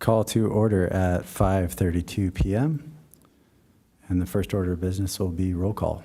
Call to order at 5:32 p.m. And the first order of business will be roll call.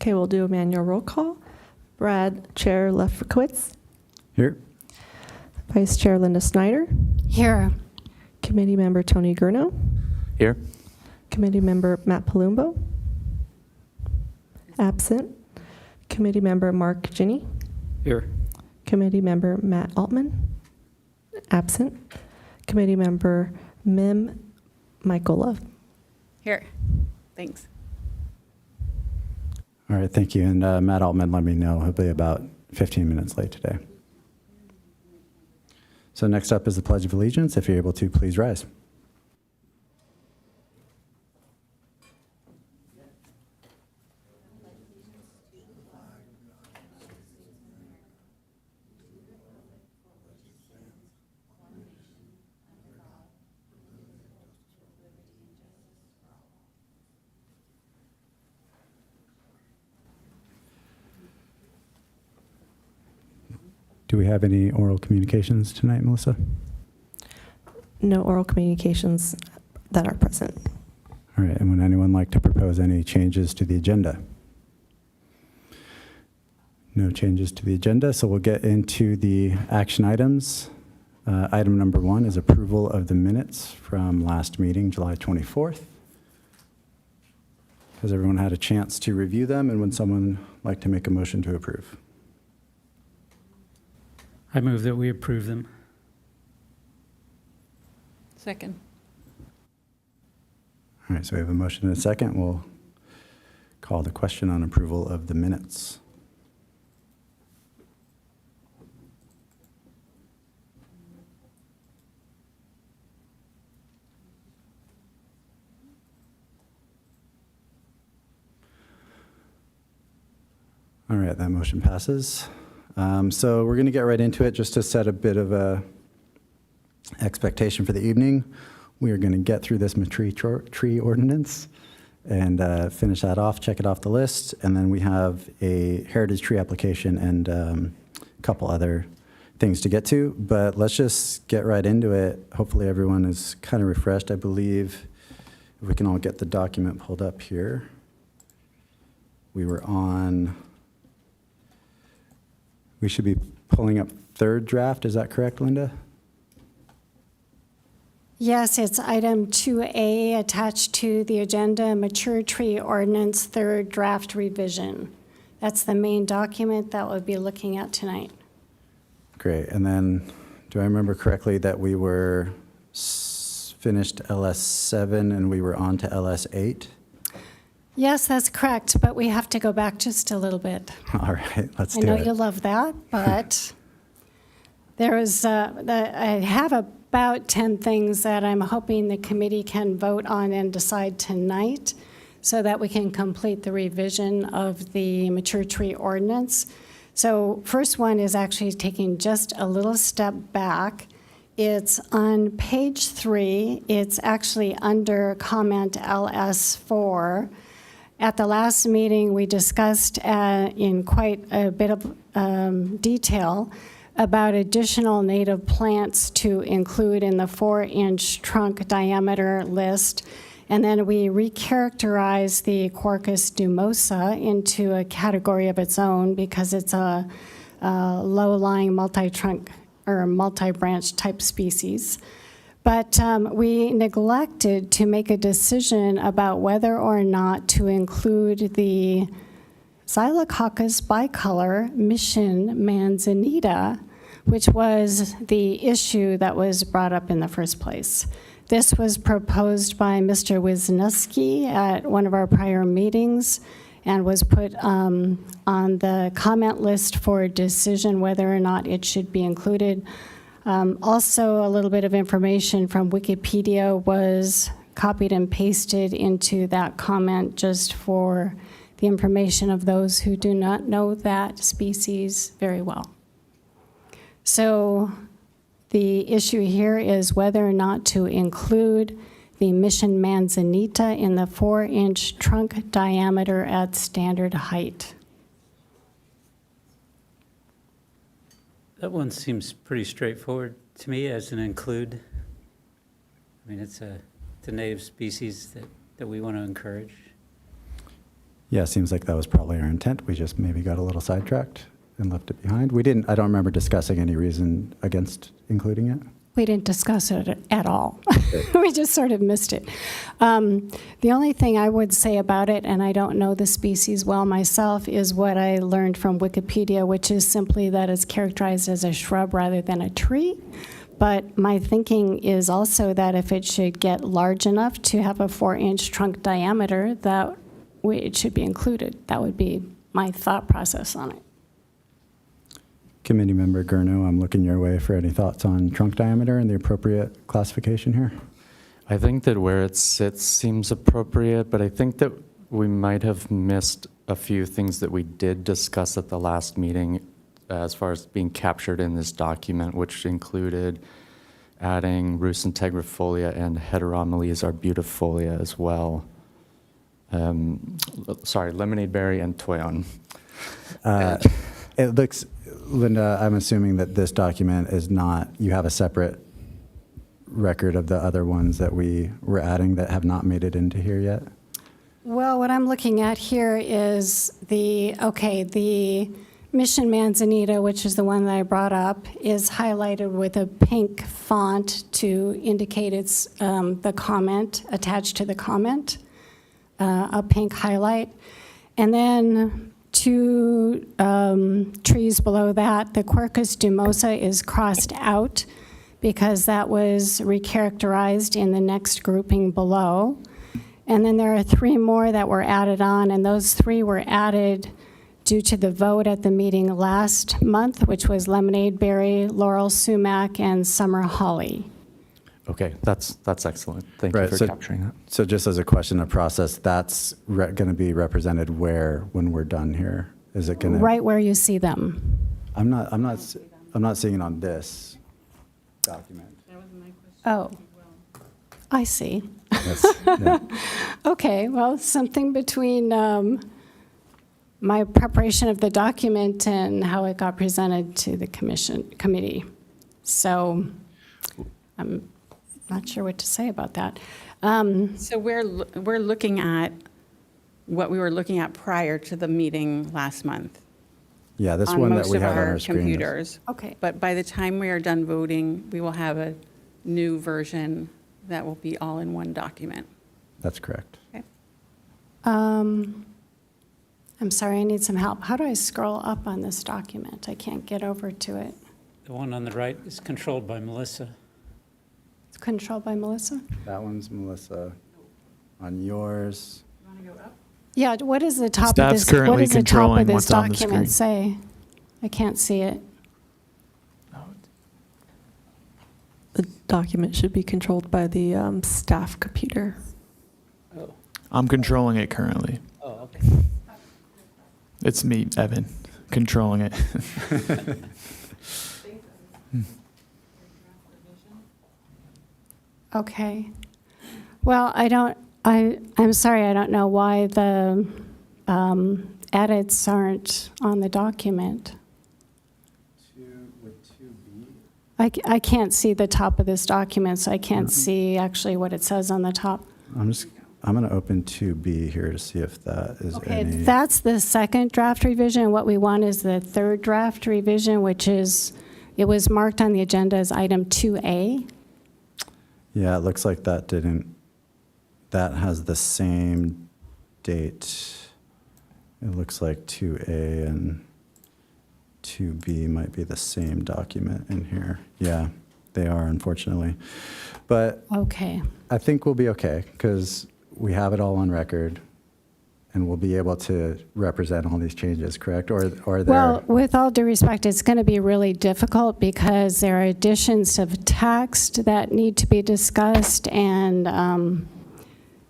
Okay, we'll do a manual roll call. Brad, Chair Lefkowitz. Here. Vice Chair Linda Snyder. Here. Committee Member Tony Gurno. Here. Committee Member Matt Palumbo. Absent. Committee Member Mark Ginny. Here. Committee Member Matt Altman. Absent. Committee Member Mim Michael Love. Here. Thanks. All right, thank you. And Matt Altman let me know he'll be about 15 minutes late today. So next up is the Pledge of Allegiance. If you're able to, please rise. Do we have any oral communications tonight, Melissa? No oral communications that are present. All right, and would anyone like to propose any changes to the agenda? No changes to the agenda, so we'll get into the action items. Item number 1 is approval of the minutes from last meeting, July 24th. Has everyone had a chance to review them, and would someone like to make a motion to approve? I move that we approve them. Second. All right, so we have a motion and a second. We'll call the question on approval of the minutes. All right, that motion passes. So we're going to get right into it just to set a bit of a expectation for the evening. We are going to get through this tree ordinance and finish that off, check it off the list, and then we have a heritage tree application and a couple other things to get to. But let's just get right into it. Hopefully everyone is kind of refreshed. I believe if we can all get the document pulled up here. We were on... We should be pulling up third draft. Is that correct, Linda? Yes, it's item 2A attached to the agenda, mature tree ordinance, third draft revision. That's the main document that we'll be looking at tonight. Great. And then, do I remember correctly that we were finished LS7 and we were on to LS8? Yes, that's correct, but we have to go back just a little bit. All right, let's do I know it. you love that, but there was, I have about 10 things that I'm hoping the committee can vote on and decide tonight so that we can complete the revision of the mature tree ordinance. So first one is actually taking just a little step back. It's on page 3. It's actually under comment LS4. At the last meeting, we discussed in quite a bit of detail about additional native plants to include in the 4-inch trunk diameter list. And then we recharacterized the Quercus dumosa into a category of its own because it's a low-lying multi-trunk or multi-branch type species. But we neglected to make a decision about whether or not to include the Xylococcus bicolor Mission manzanita, which was the issue that was brought up in the first place. This was proposed by Mr. Wisniewski at one of our prior meetings and was put on the comment list for decision whether or not it should be included. Also, a little bit of information from Wikipedia was copied and pasted into that comment just for the information of those who do not know that species very well. So the issue here is whether or not to include the Mission manzanita in the 4-inch trunk diameter at standard height. That one seems pretty straightforward to me as an include. I mean, it's a native species that we want to encourage. Yeah, seems like that was probably our intent. We just maybe got a little sidetracked and left it behind. I don't remember discussing any reason against including it. We didn't discuss it at all. We just sort of missed it. The only thing I would say about it, and I don't know the species well myself, is what I learned from Wikipedia, which is simply that it's characterized as a shrub rather than a tree. But my thinking is also that if it should get large enough to have a 4-inch trunk diameter, that it should be included. That would be my thought process on it. Committee Member Gurno, I'm looking your way for any thoughts on trunk diameter and the appropriate classification here. I think that where it sits seems appropriate, but I think that we might have missed a few things that we did discuss at the last meeting as far as being captured in this document, which included adding Rus integrifolia and Heteromeles arbutifolia as well. Lemonade berry and toyon. It looks, Linda, I'm assuming that this document is not, you have a separate record of the other ones that we were adding that have not made it into here yet? Well, what I'm looking at here is the Mission manzanita, which is the one that I brought up, is highlighted with a pink font to indicate it's the comment, attached to the comment, a pink highlight. And then 2 trees below that, the Quercus dumosa is crossed out because that was recharacterized in the next grouping below. And then there are 3 more that were added on, and those 3 were added due to the vote at the meeting last month, which was lemonade berry, laurel sumac, and summer holly. Okay, that's excellent. Thank Right, you for so- capturing that. So just as a question of process, that's going to be represented where when we're done here? Is it going to? Right where you see them. I'm not seeing it on this document. Oh, I see. Yeah. Okay, well, something between my preparation of the document and how it got presented to the committee. So I'm not sure what to say about that. So we're looking at what we were looking at prior to the meeting last month. Yeah, this on one that most we of have on our our screen. computers. Okay. But by the time we are done voting, we will have a new version that will be all in one document. That's correct. Okay. I'm sorry, I need some help. How do I scroll up on this document? I can't get over to it. The one on the right is controlled by Melissa. It's controlled by Melissa? That one's Melissa. On yours. Yeah, what is the top of Staff's this, what currently does the top controlling of this what's on the document say? I can't see it. The document should be controlled by the staff computer. Oh, I'm controlling it currently. oh, okay. It's me, Evan, controlling it. Okay. Well, I'm sorry, I don't know why the edits aren't on the document. I can't see the top of this document, so I can't see actually what it says on the top. I'm going to open 2B here to see if that is Okay, any. that's the second draft revision. What we want is the third draft revision, which is, it was marked on the agenda as item 2A. Yeah, it looks like that has the same date. It looks like 2A and 2B might be the same document in here. Yeah, they are, unfortunately. But Okay. I think we'll be okay because we have it all on record and we'll be able to represent all these changes, correct? Or Well, with all due respect, it's going to be really difficult because there are additions of text that need to be discussed, and I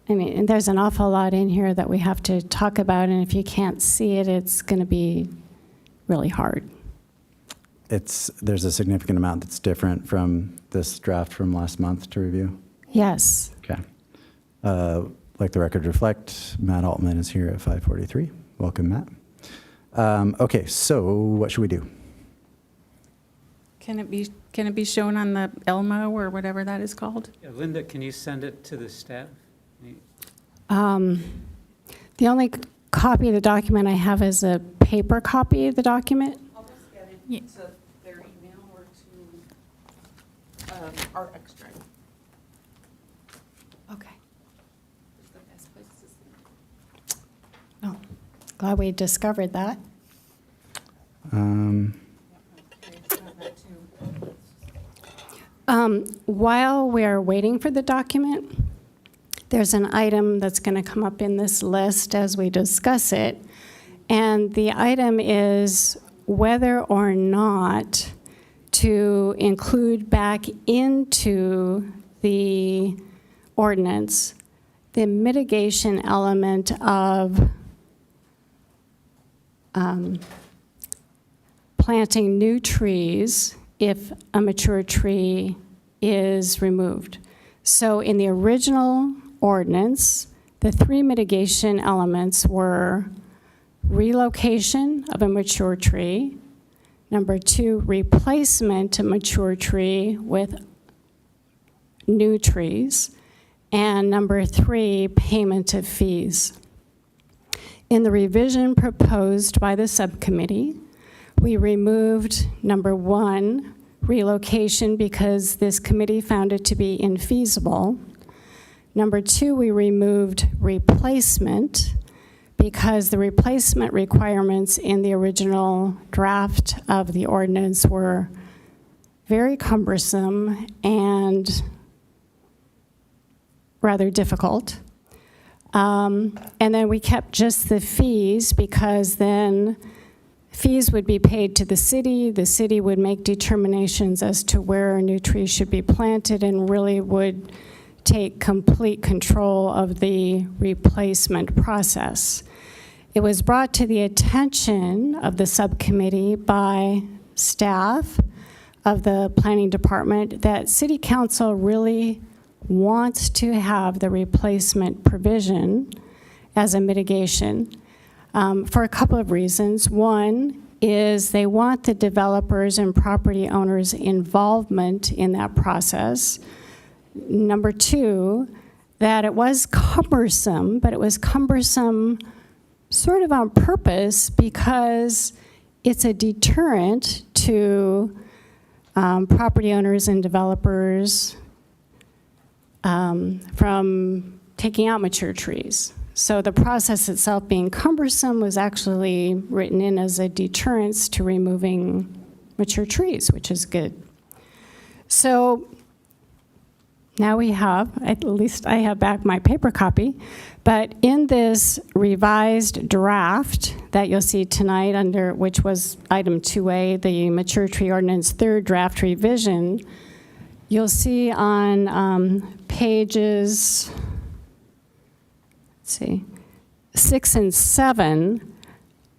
mean, there's an awful lot in here that we have to talk about, and if you can't see it, it's going to be really hard. there's a significant amount that's different from this draft from last month to review. Yes. Okay. Like the record reflect, Matt Altman is here at 5:43. Welcome, Matt. Okay, so what should we do? Can it be shown on the Elmo or whatever that is called? Yeah, Linda, can you send it to the staff? The only copy of the document I have is a paper copy of the document. I'll just get it to their email or to our extract. Okay. Oh, glad we discovered that. While we are waiting for the document, there's an item that's going to come up in this list as we discuss it. And the item is whether or not to include back into the ordinance the mitigation element of planting new trees if a mature tree is removed. So in the original ordinance, the three mitigation elements were relocation of a mature tree, number two, replacement of mature tree with new trees, and number three, payment of fees. In the revision proposed by the subcommittee, we removed number one, relocation, because this committee found it to be infeasible. Number two, we removed replacement because the replacement requirements in the original draft of the ordinance were very cumbersome and rather difficult. And then we kept just the fees because then fees would be paid to the city would make determinations as to where a new tree should be planted and really would take complete control of the replacement process. It was brought to the attention of the subcommittee by staff of the planning department that city council really wants to have the replacement provision as a mitigation for a couple of reasons. One is they want the developers and property owners' involvement in that process. Number two, that it was cumbersome, but it was cumbersome sort of on purpose because it's a deterrent to property owners and developers from taking out mature trees. So the process itself being cumbersome was actually written in as a deterrence to removing mature trees, which is good. So now we have, at least I have back my paper copy, but in this revised draft that you'll see tonight under, which was item 2A, the mature tree ordinance third draft revision, you'll see on pages, let's see, 6 and 7,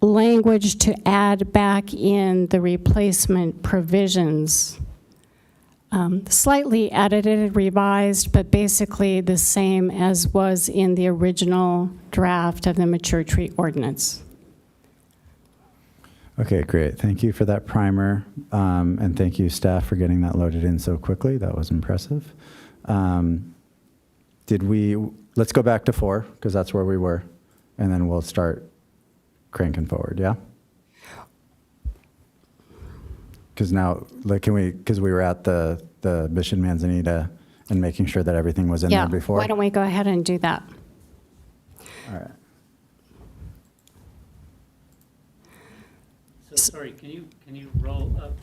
language to add back in the replacement provisions. Slightly edited, revised, but basically the same as was in the original draft of the mature tree ordinance. Okay, great. Thank you for that primer. And thank you, staff, for getting that loaded in so quickly. That was impressive. Let's go back to 4, because that's where we were, and then we'll start cranking forward, yeah? Because now, like, because we were at the Mission Manzanita and making sure that everything was in there Yeah, before? why don't we go ahead and do that? All right. So, sorry, can you roll up?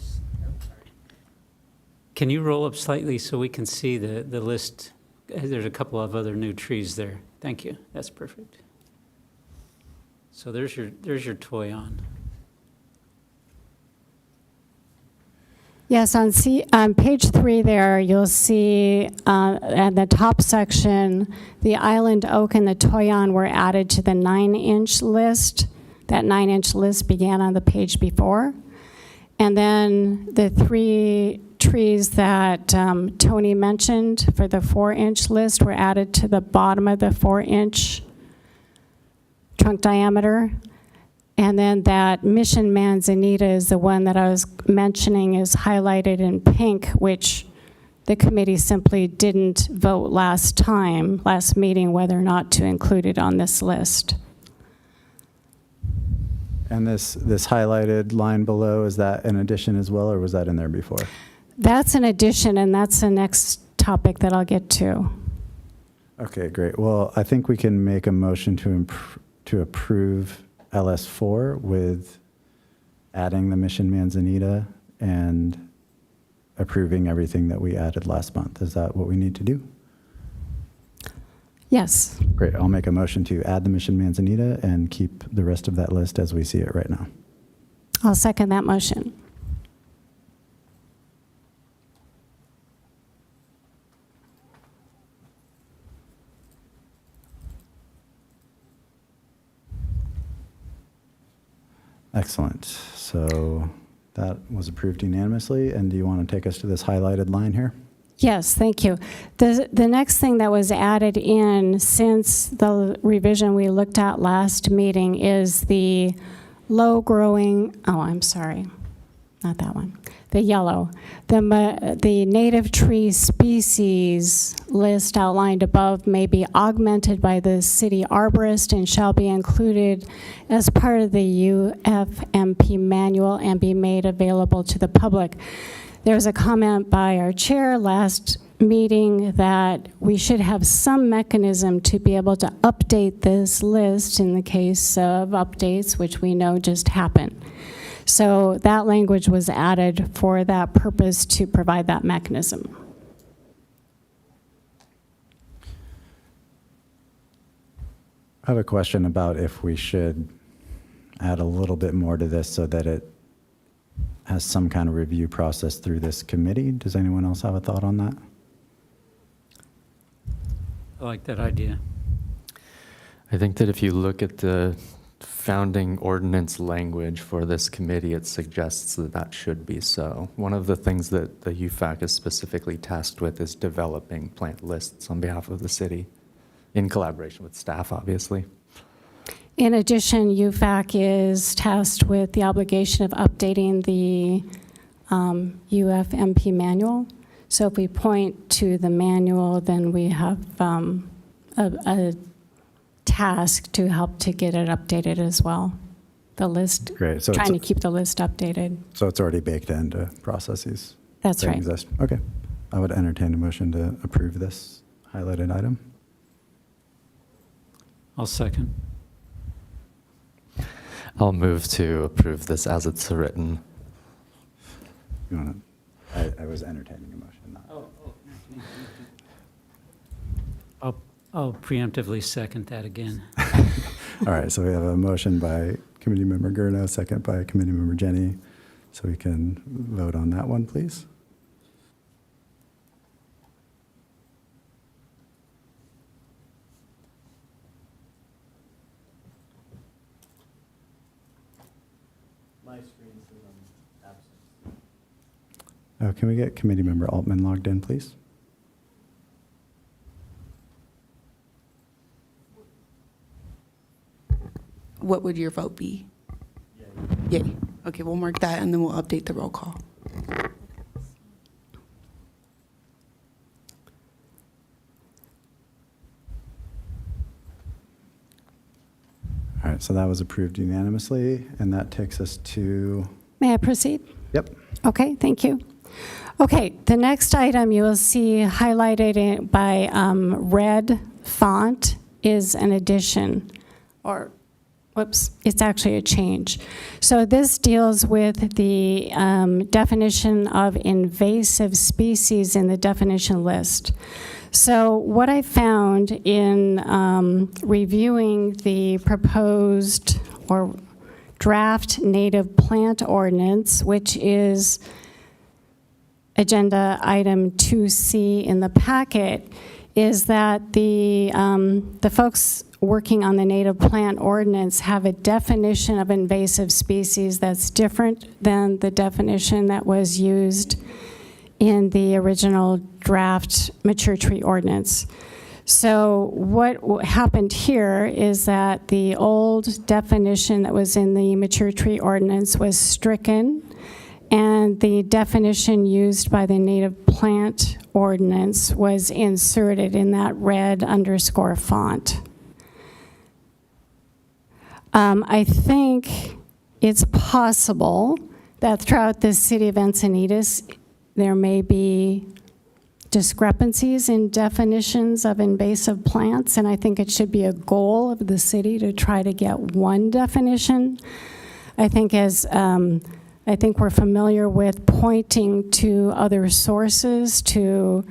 Can you roll up slightly so we can see the list? There's a couple of other new trees there. Thank you. That's perfect. So there's your toy on. Yes, on page 3 there, you'll see at the top section, the island oak and the toyon were added to the 9-inch list. That 9-inch list began on the page before. And then the 3 trees that Tony mentioned for the 4-inch list were added to the bottom of the 4-inch trunk diameter. And then that Mission Manzanita is the one that I was mentioning is highlighted in pink, which the committee simply didn't vote last meeting, whether or not to include it on this list. And this highlighted line below, is that an addition as well, or was that in there before? That's an addition, and that's the next topic that I'll get to. Okay, great. Well, I think we can make a motion to approve LS4 with adding the Mission Manzanita and approving everything that we added last month. Is that what we need to do? Yes. Great. I'll make a motion to add the Mission Manzanita and keep the rest of that list as we see it right now. I'll second that motion. Excellent. So that was approved unanimously. And do you want to take us to this highlighted line here? Yes, thank you. The next thing that was added in since the revision we looked at last meeting is the low-growing, I'm sorry, not that one, the yellow. The native tree species list outlined above may be augmented by the city arborist and shall be included as part of the UFMP manual and be made available to the public. There was a comment by our chair last meeting that we should have some mechanism to be able to update this list in the case of updates, which we know just happen. So that language was added for that purpose to provide that mechanism. I have a question about if we should add a little bit more to this so that it has some kind of review process through this committee. Does anyone else have a thought on that? I like that idea. I think that if you look at the founding ordinance language for this committee, it suggests that that should be so. One of the things that the UFAC is specifically tasked with is developing plant lists on behalf of the city, in collaboration with staff, obviously. In addition, UFAC is tasked with the obligation of updating the UFMP manual. So if we point to the manual, then we have a task to help to get it updated as well. The list, Great. So trying to keep the list updated. So it's already baked into processes. That's that right. exist. Okay. I would entertain a motion to approve this highlighted item. I'll second. I'll move to approve this as it's written. You want to? I was entertaining a motion. Not. I'll preemptively second that again. All right. So we have a motion by Committee Member Gurno, second by Committee Member Jenny. So we can vote on that one, please. Can we get Committee Member Altman logged in, please? What would your vote be? Yay. Okay, we'll mark that and then we'll update the roll call. All right. So that was approved unanimously, and that takes us to. May I proceed? Yep. Okay, thank you. Okay, the next item you will see highlighted by red font is an addition, or whoops, it's actually a change. So this deals with the definition of invasive species in the definition list. So what I found in reviewing the proposed or draft native plant ordinance, which is agenda item 2C in the packet, is that the folks working on the native plant ordinance have a definition of invasive species that's different than the definition that was used in the original draft mature tree ordinance. So what happened here is that the old definition that was in the mature tree ordinance was stricken, and the definition used by the native plant ordinance was inserted in that red underscore font. I think it's possible that throughout the city of Encinitas, there may be discrepancies in definitions of invasive plants, and I think it should be a goal of the city to try to get one definition. I think we're familiar with pointing to other sources to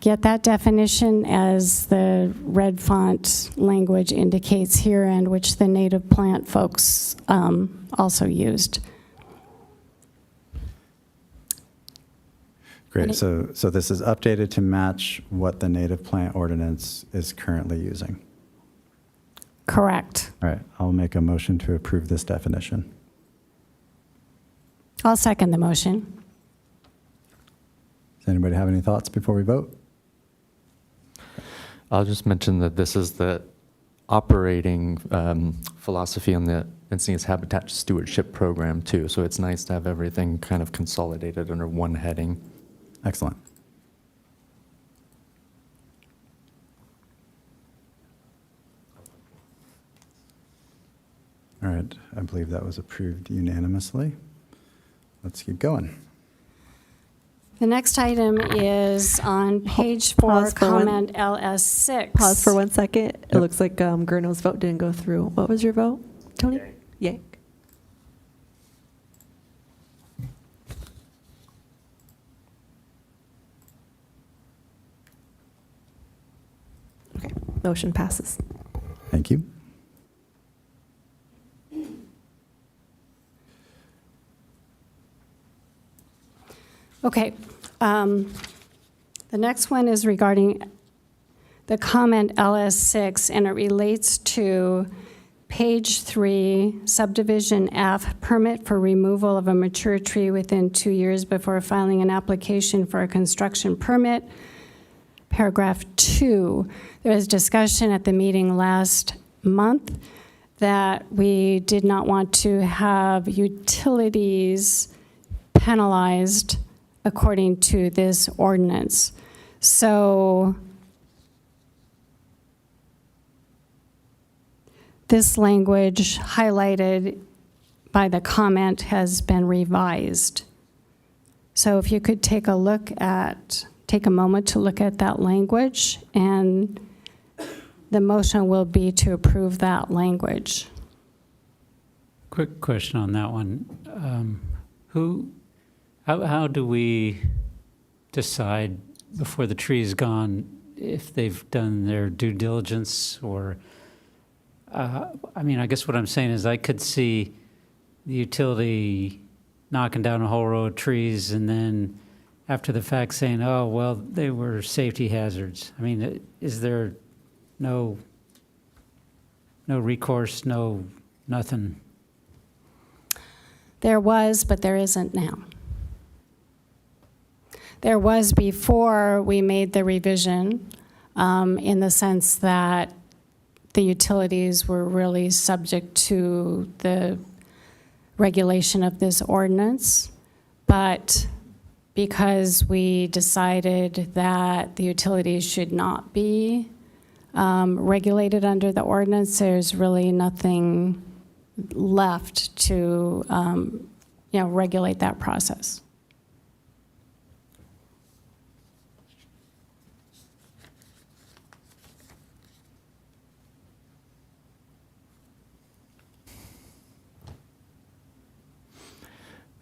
get that definition, as the red font language indicates here, and which the native plant folks also used. Great, so this is updated to match what the native plant ordinance is currently using. Correct. All right, I'll make a motion to approve this definition. I'll second the motion. Does anybody have any thoughts before we vote? I'll just mention that this is the operating philosophy on the Encinitas Habitat Stewardship Program too, so it's nice to have everything kind of consolidated under one heading. Excellent. All right, I believe that was approved unanimously. Let's keep going. The next item is on page 4, Pause for one- comment LS6. Pause for 1 second. It looks like Gurno's vote didn't go through. What was your vote, Tony? Yay. Okay, motion passes. Thank you. Okay. The next one is regarding the comment LS6, and it relates to page 3, subdivision F, permit for removal of a mature tree within 2 years before filing an application for a construction permit. Paragraph 2, there was discussion at the meeting last month that we did not want to have utilities penalized according to this ordinance. So this language highlighted by the comment has been revised. So if you could take a moment to look at that language, and the motion will be to approve that language. Quick question on that one. How do we decide before the tree is gone if they've done their due diligence? Or, I mean, I guess what I'm saying is I could see the utility knocking down a whole row of trees and then after the fact saying, oh, well, they were safety hazards. I mean, is there no recourse, nothing? There was, but there isn't now. There was before we made the revision, in the sense that the utilities were really subject to the regulation of this ordinance. But because we decided that the utilities should not be regulated under the ordinance, there's really nothing left to regulate that process.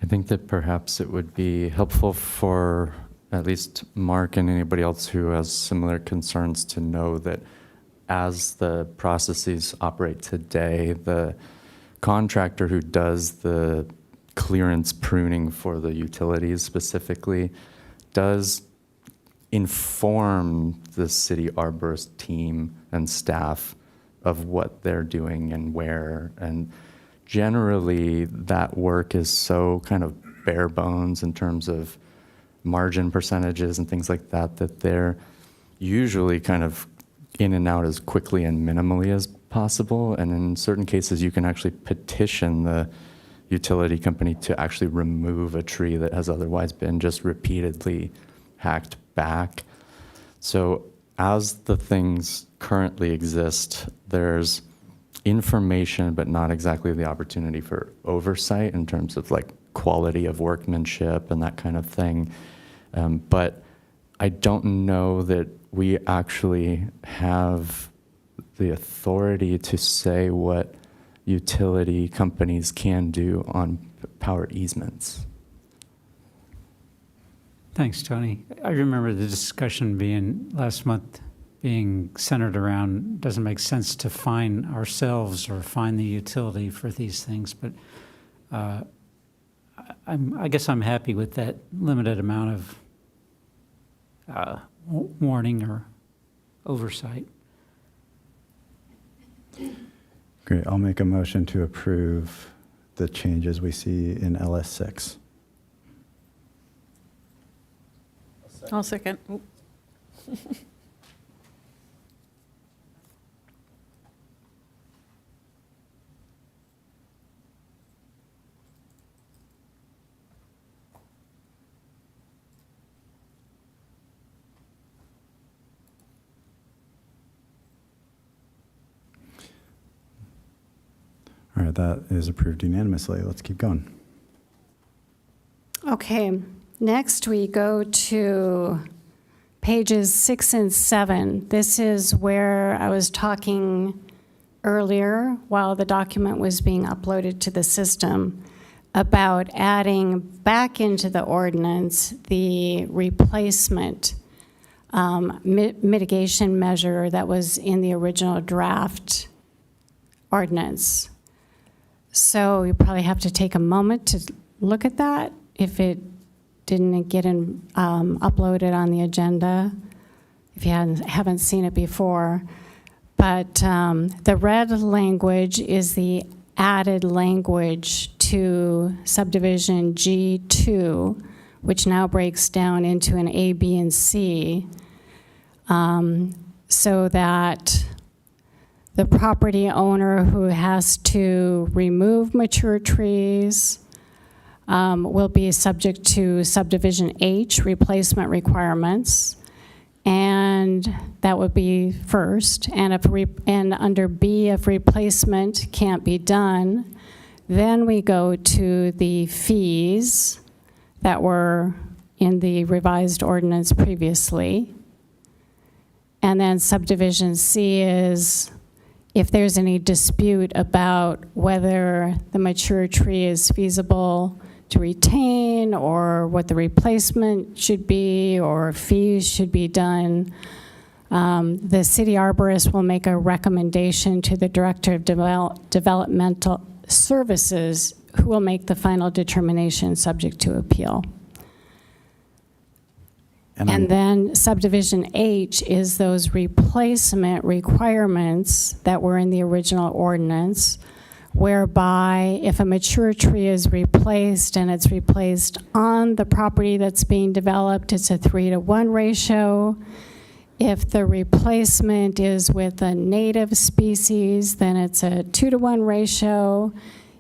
I think that perhaps it would be helpful for at least Mark and anybody else who has similar concerns to know that as the processes operate today, the contractor who does the clearance pruning for the utilities specifically does inform the city arborist team and staff of what they're doing and where. And generally, that work is so kind of bare bones in terms of margin percentages and things like that, that they're usually kind of in and out as quickly and minimally as possible. And in certain cases, you can actually petition the utility company to actually remove a tree that has otherwise been just repeatedly hacked back. So as the things currently exist, there's information, but not exactly the opportunity for oversight in terms of like quality of workmanship and that kind of thing. But I don't know that we actually have the authority to say what utility companies can do on power easements. Thanks, Tony. I remember the discussion being last month being centered around, doesn't make sense to fine ourselves or fine the utility for these things, but I guess I'm happy with that limited amount of warning or oversight. Great, I'll make a motion to approve the changes we see in LS6. I'll second. Oop. All right, that is approved unanimously. Let's keep going. Okay, next we go to pages 6 and 7. This is where I was talking earlier while the document was being uploaded to the system about adding back into the ordinance the replacement mitigation measure that was in the original draft ordinance. So you probably have to take a moment to look at that if it didn't get uploaded on the agenda, if you haven't seen it before. But the red language is the added language to subdivision G2, which now breaks down into an A, B, and C, so that the property owner who has to remove mature trees will be subject to subdivision H replacement requirements, and that would be first. And under B, if replacement can't be done, then we go to the fees that were in the revised ordinance previously. And then subdivision C is if there's any dispute about whether the mature tree is feasible to retain or what the replacement should be or fees should be done, the city arborist will make a recommendation to the director of developmental services, who will make the final determination subject to appeal. And then subdivision H is those replacement requirements that were in the original ordinance, whereby if a mature tree is replaced and it's replaced on the property that's being developed, it's a 3-to-1 ratio. If the replacement is with a native species, then it's a 2-to-1 ratio.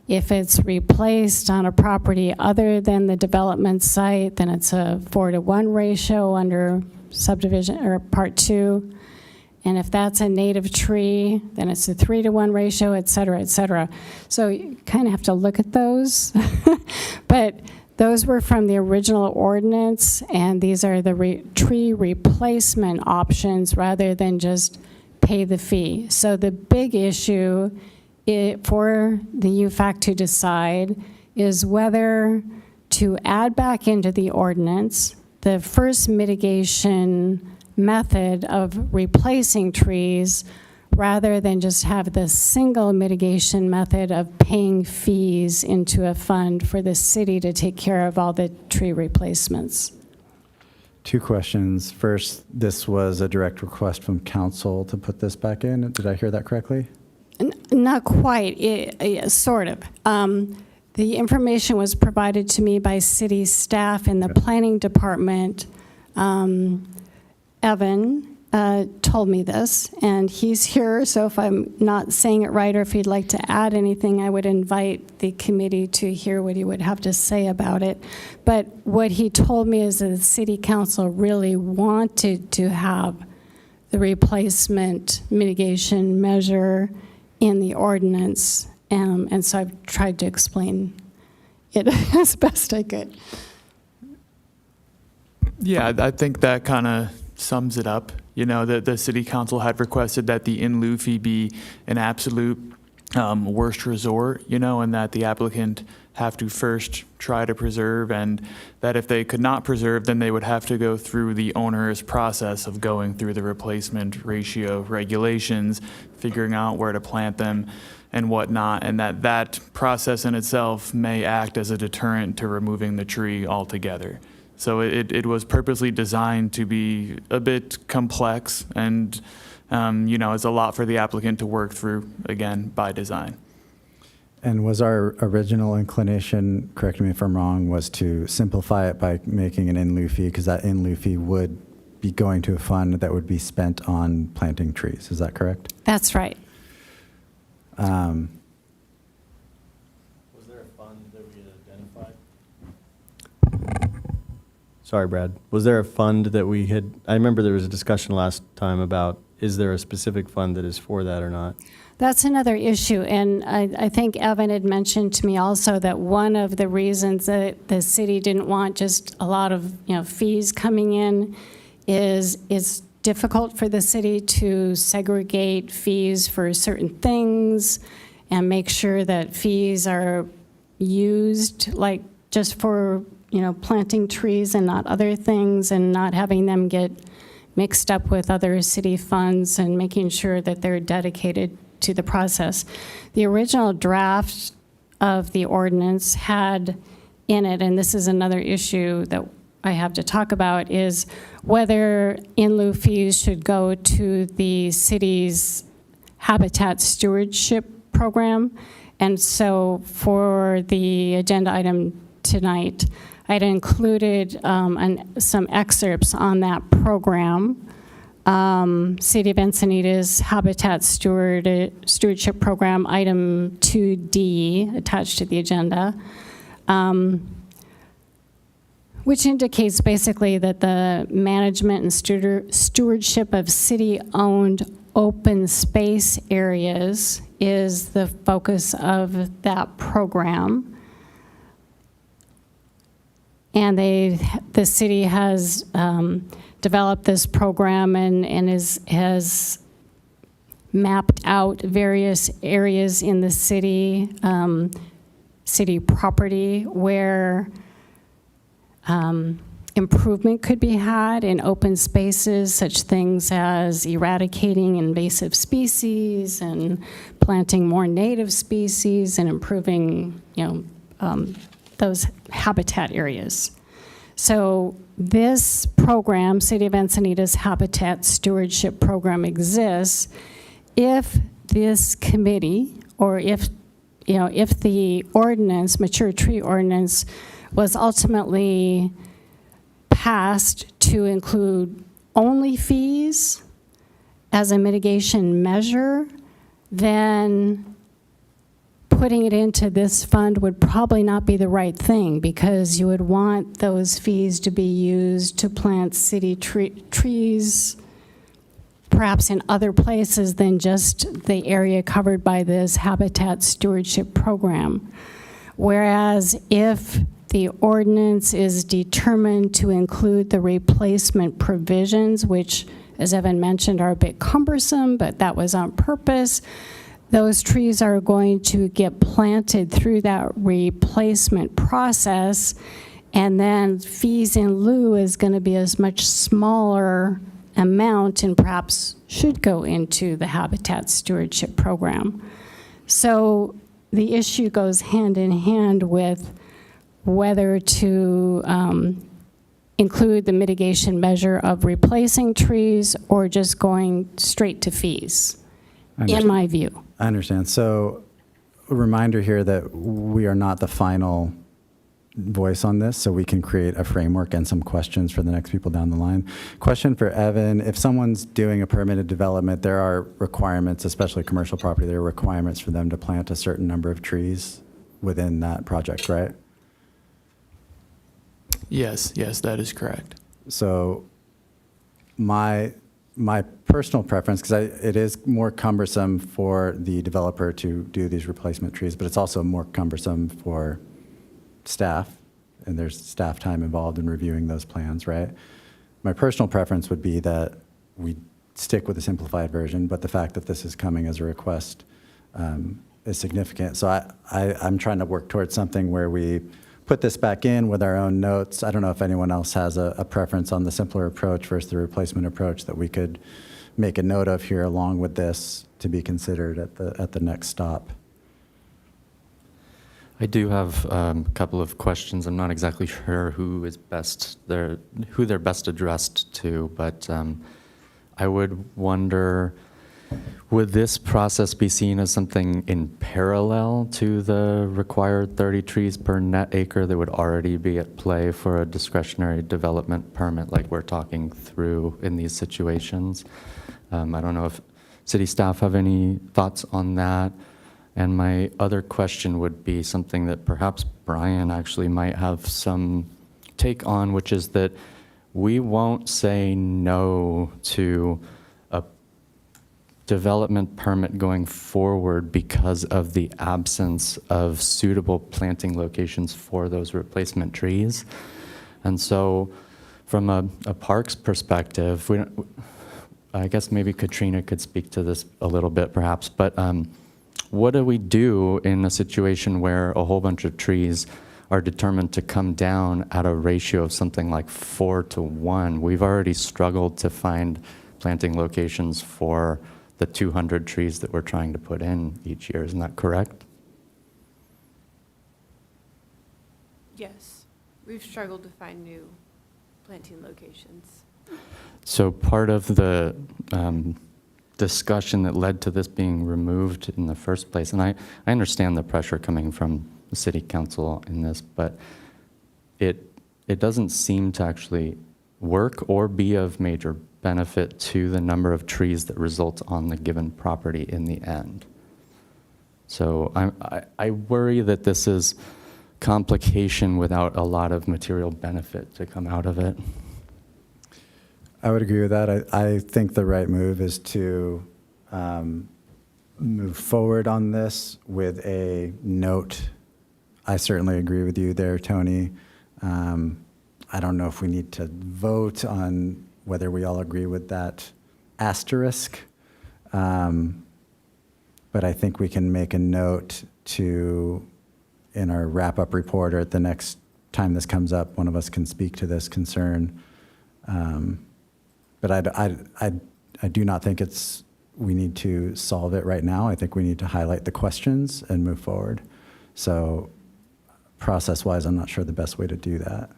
If it's replaced on a property other than the development site, then it's a 4-to-1 ratio under subdivision or part 2. And if that's a native tree, then it's a 3-to-1 ratio, et cetera, et cetera. So you kind of have to look at those. But those were from the original ordinance, and these are the tree replacement options rather than just pay the fee. So the big issue for the UFAC to decide is whether to add back into the ordinance the first mitigation method of replacing trees rather than just have the single mitigation method of paying fees into a fund for the city to take care of all the tree replacements. Two questions. First, this was a direct request from council to put this back in. Did I hear that correctly? Not quite, sort of. The information was provided to me by city staff in the planning department. Evan told me this, and he's here, so if I'm not saying it right or if he'd like to add anything, I would invite the committee to hear what he would have to say about it. But what he told me is that the city council really wanted to have the replacement mitigation measure in the ordinance, and so I've tried to explain it as best I could. Yeah, I think that kind of sums it up. You know, the city council had requested that the in lieu fee be an absolute worst resort, you know, and that the applicant have to first try to preserve, and that if they could not preserve, then they would have to go through the onerous process of going through the replacement ratio regulations, figuring out where to plant them and whatnot, and that process in itself may act as a deterrent to removing the tree altogether. So it was purposely designed to be a bit complex, and you know, it's a lot for the applicant to work through, again, by design. And was our original inclination, correct me if I'm wrong, was to simplify it by making an in lieu fee, because that in lieu fee would be going to a fund that would be spent on planting trees. Is that correct? That's right. Was there a fund that we had identified? Sorry, Brad. Was there a fund that we had, I remember there was a discussion last time about, is there a specific fund that is for that or not? That's another issue, and I think Evan had mentioned to me also that one of the reasons that the city didn't want just a lot of, you know, fees coming in is it's difficult for the city to segregate fees for certain things and make sure that fees are used like just for, you know, planting trees and not other things, and not having them get mixed up with other city funds, and making sure that they're dedicated to the process. The original draft of the ordinance had in it, and this is another issue that I have to talk about, is whether in lieu fees should go to the city's habitat stewardship program. And so for the agenda item tonight, I'd included some excerpts on that program. City of Encinitas Habitat Stewardship Program, item 2D, attached to the agenda, which indicates basically that the management and stewardship of city-owned open space areas is the focus of that program. And the city has developed this program and has mapped out various areas in the city, city property, where improvement could be had in open spaces, such things as eradicating invasive species and planting more native species and improving, you know, those habitat areas. So this program, City of Encinitas Habitat Stewardship Program, exists if this committee, or if, you know, if the ordinance, mature tree ordinance, was ultimately passed to include only fees as a mitigation measure, then putting it into this fund would probably not be the right thing, because you would want those fees to be used to plant city trees, perhaps in other places than just the area covered by this habitat stewardship program. Whereas if the ordinance is determined to include the replacement provisions, which, as Evan mentioned, are a bit cumbersome, but that was on purpose, those trees are going to get planted through that replacement process, and then fees in lieu is going to be a much smaller amount and perhaps should go into the habitat stewardship program. So the issue goes hand in hand with whether to include the mitigation measure of replacing trees or just going straight to fees, in my view. I understand. So a reminder here that we are not the final voice on this, so we can create a framework and some questions for the next people down the line. Question for Evan: if someone's doing a permitted development, there are requirements, especially commercial property, there are requirements for them to plant a certain number of trees within that project, right? Yes, that is correct. So my personal preference, because it is more cumbersome for the developer to do these replacement trees, but it's also more cumbersome for staff, and there's staff time involved in reviewing those plans, right? My personal preference would be that we stick with the simplified version, but the fact that this is coming as a request is significant. So I'm trying to work towards something where we put this back in with our own notes. I don't know if anyone else has a preference on the simpler approach versus the replacement approach that we could make a note of here along with this to be considered at the next stop. I do have a couple of questions. I'm not exactly sure who they're best addressed to, but I would wonder, would this process be seen as something in parallel to the required 30 trees per net acre that would already be at play for a discretionary development permit like we're talking through in these situations? I don't know if city staff have any thoughts on that. And my other question would be something that perhaps Brian actually might have some take on, which is that we won't say no to a development permit going forward because of the absence of suitable planting locations for those replacement trees. And so from a parks perspective, I guess maybe Katrina could speak to this a little bit perhaps, but what do we do in a situation where a whole bunch of trees are determined to come down at a ratio of something like 4-to-1? We've already struggled to find planting locations for the 200 trees that we're trying to put in each year. Isn't that correct? Yes, we've struggled to find new planting locations. So part of the discussion that led to this being removed in the first place, and I understand the pressure coming from the city council in this, but it doesn't seem to actually work or be of major benefit to the number of trees that result on the given property in the end. So I worry that this is complication without a lot of material benefit to come out of it. I would agree with that. I think the right move is to move forward on this with a note. I certainly agree with you there, Tony. I don't know if we need to vote on whether we all agree with that asterisk, but I think we can make a note to, in our wrap-up report or at the next time this comes up, one of us can speak to this concern. But I do not think we need to solve it right now. I think we need to highlight the questions and move forward. So process-wise, I'm not sure the best way to do that.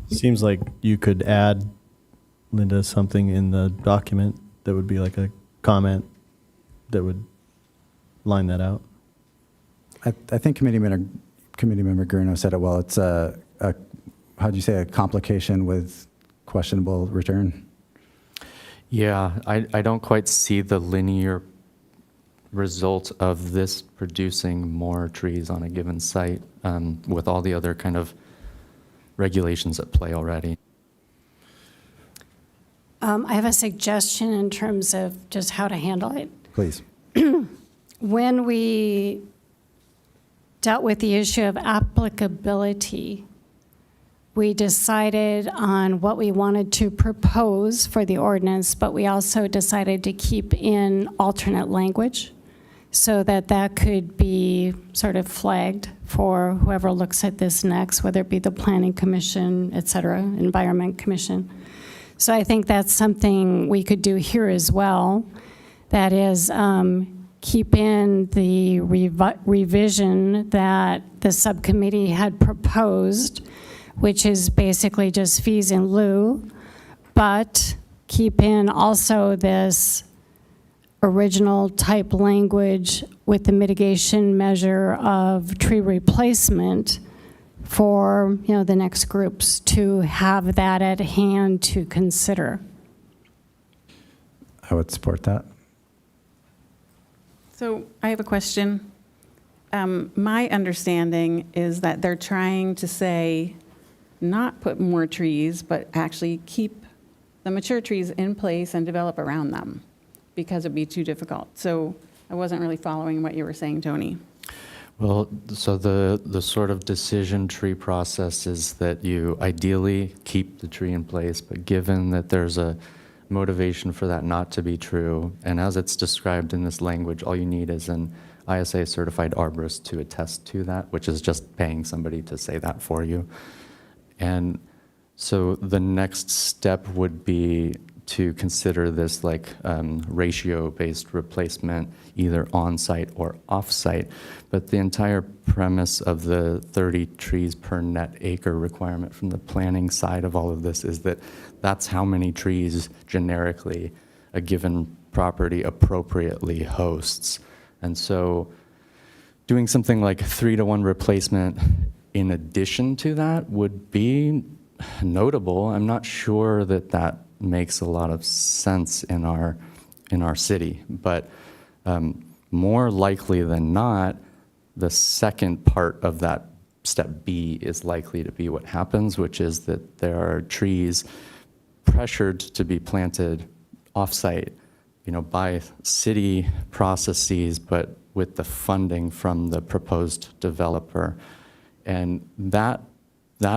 Seems like you could add, Linda, something in the document that would be like a comment that would line that out. I think Committee Member Gurno said it well. It's how'd you say, a complication with questionable return? Yeah, I don't quite see the linear result of this producing more trees on a given site with all the other kind of regulations at play already. I have a suggestion in terms of just how to handle it. Please. When we dealt with the issue of applicability, we decided on what we wanted to propose for the ordinance, but we also decided to keep in alternate language so that that could be sort of flagged for whoever looks at this next, whether it be the Planning Commission, et cetera, Environment Commission. So I think that's something we could do here as well. That is, keep in the revision that the subcommittee had proposed, which is basically just fees in lieu, but keep in also this original type language with the mitigation measure of tree replacement for, the next groups to have that at hand to consider. I would support that. So I have a question. My understanding is that they're trying to say not put more trees, but actually keep the mature trees in place and develop around them because it'd be too difficult. So I wasn't really following what you were saying, Tony. Well, so the sort of decision tree process is that you ideally keep the tree in place, but given that there's a motivation for that not to be true, and as it's described in this language, all you need is an ISA certified arborist to attest to that, which is just paying somebody to say that for you. And so the next step would be to consider this like ratio-based replacement, either on-site or off-site. But the entire premise of the 30 trees per net acre requirement from the planning side of all of this is that that's how many trees generically a given property appropriately hosts. And so doing something like 3-to-1 replacement in addition to that would be notable. I'm not sure that that makes a lot of sense in our city, but more likely than not, the second part of that step B is likely to be what happens, which is that there are trees pressured to be planted off-site, by city processes, but with the funding from the proposed developer. And that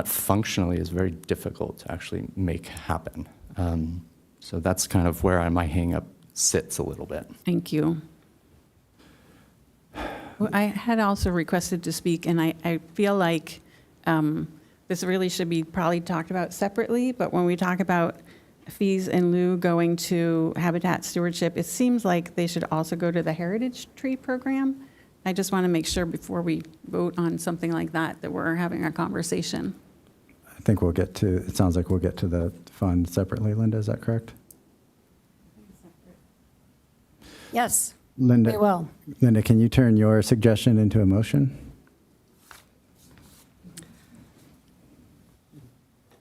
functionally is very difficult to actually make happen. So that's kind of where my hang-up sits a little bit. Thank you. Well, I had also requested to speak, and I feel like this really should be probably talked about separately, but when we talk about fees in lieu going to habitat stewardship, it seems like they should also go to the heritage tree program. I just want to make sure before we vote on something like that, that we're having a conversation. I think it sounds like we'll get to the fund separately. Linda, is that correct? Yes, Linda, we will. Linda, can you turn your suggestion into a motion?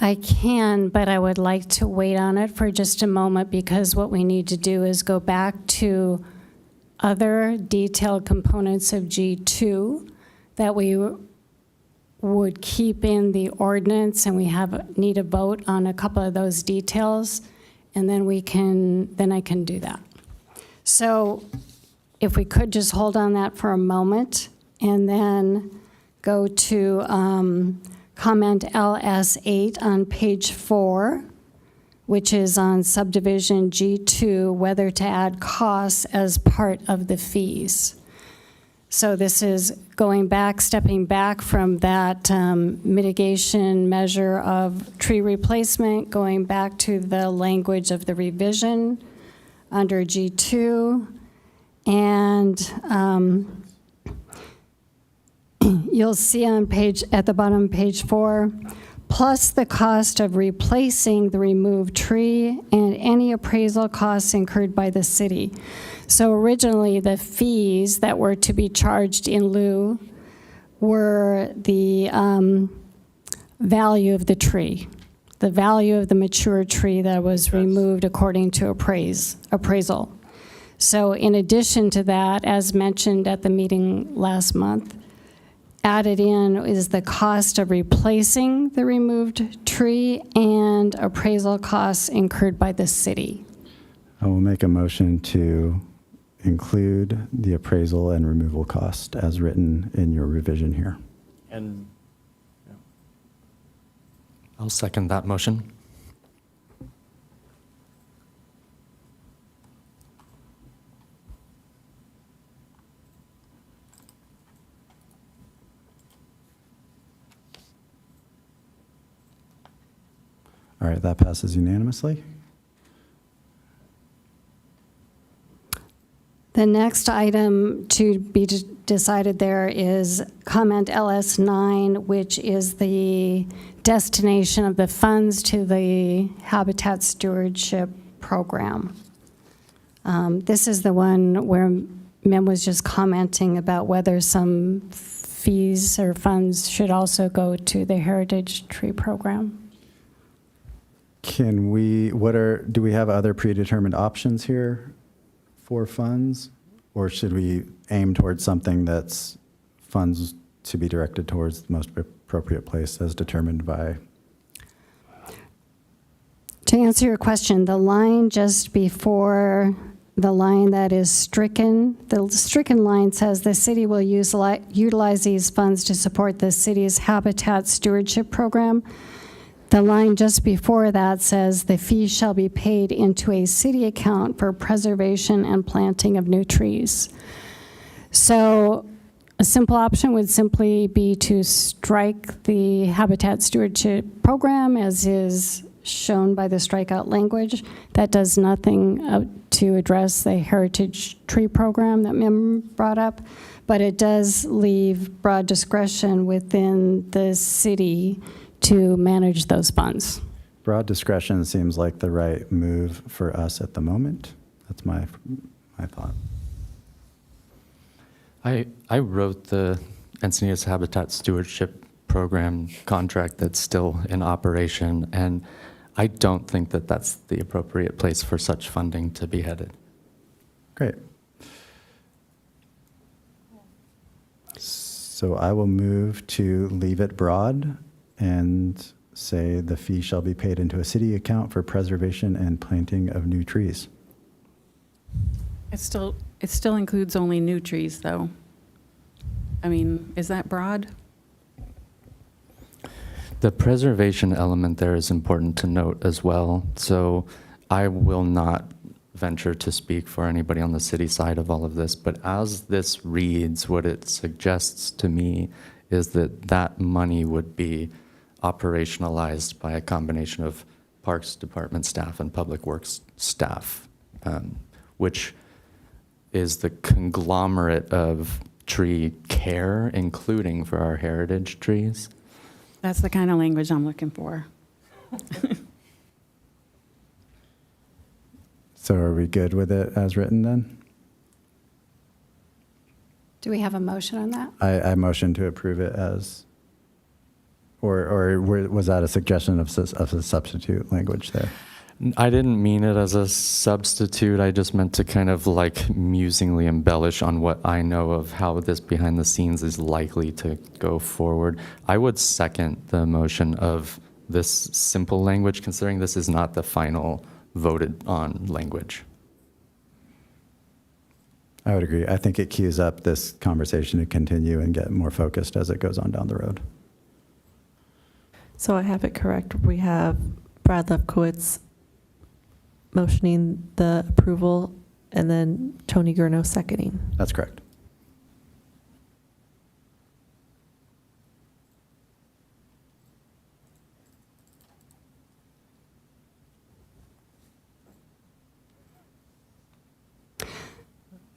I can, but I would like to wait on it for just a moment because what we need to do is go back to other detailed components of G2 that we would keep in the ordinance, and we need a vote on a couple of those details, and then I can do that. So if we could just hold on that for a moment and then go to comment LS8 on page 4, which is on subdivision G2, whether to add costs as part of the fees. So this is stepping back from that mitigation measure of tree replacement, going back to the language of the revision under G2. And you'll see at the bottom of page 4, plus the cost of replacing the removed tree and any appraisal costs incurred by the city. So originally, the fees that were to be charged in lieu were the value of the tree, the value of the mature tree that was removed according to appraisal. So in addition to that, as mentioned at the meeting last month, added in is the cost of replacing the removed tree and appraisal costs incurred by the city. I will make a motion to include the appraisal and removal cost as written in your revision here. And I'll second that motion. All right, that passes unanimously. The next item to be decided there is comment LS9, which is the destination of the funds to the Habitat Stewardship Program. This is the one where Mem was just commenting about whether some fees or funds should also go to the Heritage Tree Program. Can we, do we have other predetermined options here for funds? Or should we aim towards something that's funds to be directed towards the most appropriate place as determined by? To answer your question, the line just before the line that is stricken, the stricken line says the city will utilize these funds to support the city's Habitat Stewardship Program. The line just before that says the fee shall be paid into a city account for preservation and planting of new trees. So a simple option would simply be to strike the Habitat Stewardship Program as is shown by the strikeout language. That does nothing to address the Heritage Tree Program that Mim brought up, but it does leave broad discretion within the city to manage those funds. Broad discretion seems like the right move for us at the moment. That's my thought. I wrote the Encinitas Habitat Stewardship Program contract that's still in operation, and I don't think that that's the appropriate place for such funding to be headed. Great. So I will move to leave it broad and say the fee shall be paid into a city account for preservation and planting of new trees. It still includes only new trees, though. I mean, is that broad? The preservation element there is important to note as well. So I will not venture to speak for anybody on the city side of all of this, but as this reads, what it suggests to me is that that money would be operationalized by a combination of Parks Department staff and Public Works staff, which is the conglomerate of tree care, including for our heritage trees. That's the kind of language I'm looking for. So are we good with it as written then? Do we have a motion on that? I motion to approve it as, or was that a suggestion of a substitute language there? I didn't mean it as a substitute. I just meant to kind of like musingly embellish on what I know of how this behind the scenes is likely to go forward. I would second the motion of this simple language, considering this is not the final voted on language. I would agree. I think it cues up this conversation to continue and get more focused as it goes on down the road. So I have it correct. We have Brad Lefkowitz motioning the approval and then Tony Gurno seconding. That's correct.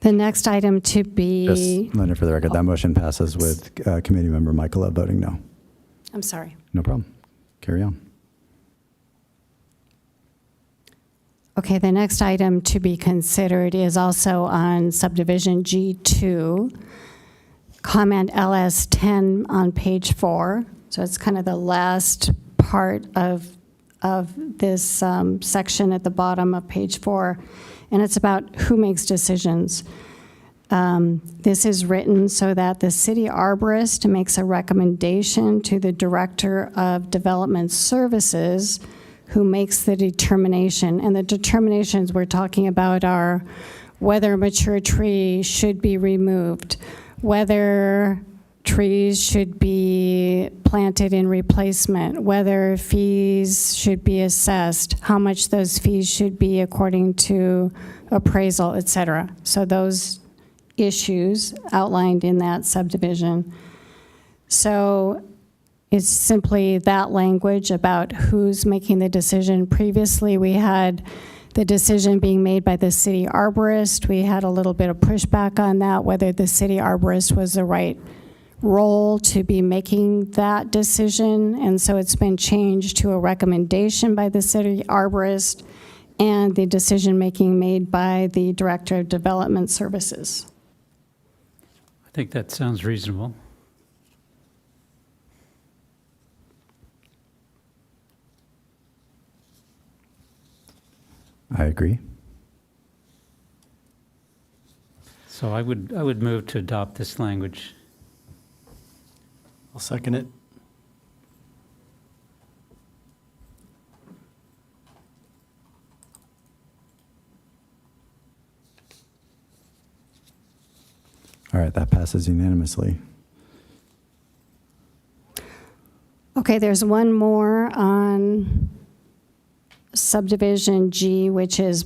The next item to be, Just, Leonard, for the record, that motion passes with committee member Michaela voting no. I'm sorry. No problem. Carry on. Okay, the next item to be considered is also on subdivision G2, comment LS10 on page 4. So it's kind of the last part of this section at the bottom of page 4. And it's about who makes decisions. This is written so that the city arborist makes a recommendation to the director of development services who makes the determination. And the determinations we're talking about are whether a mature tree should be removed, whether trees should be planted in replacement, whether fees should be assessed, how much those fees should be according to appraisal, et cetera. So those issues outlined in that subdivision. So it's simply that language about who's making the decision. Previously, we had the decision being made by the city arborist. We had a little bit of pushback on that, whether the city arborist was the right role to be making that decision. And so it's been changed to a recommendation by the city arborist and the decision-making made by the Director of Development Services. I think that sounds reasonable. I agree. So I would move to adopt this language. I'll second it. All right, that passes unanimously. Okay, there's one more on subdivision G, which is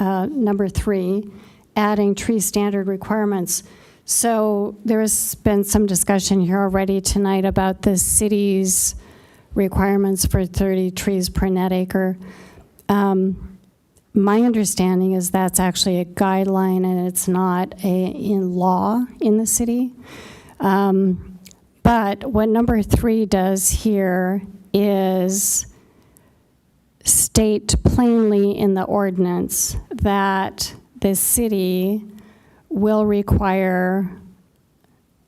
number 3, adding tree standard requirements. So there's been some discussion here already tonight about the city's requirements for 30 trees per net acre. My understanding is that's actually a guideline and it's not in law in the city. But what number 3 does here is state plainly in the ordinance that the city will require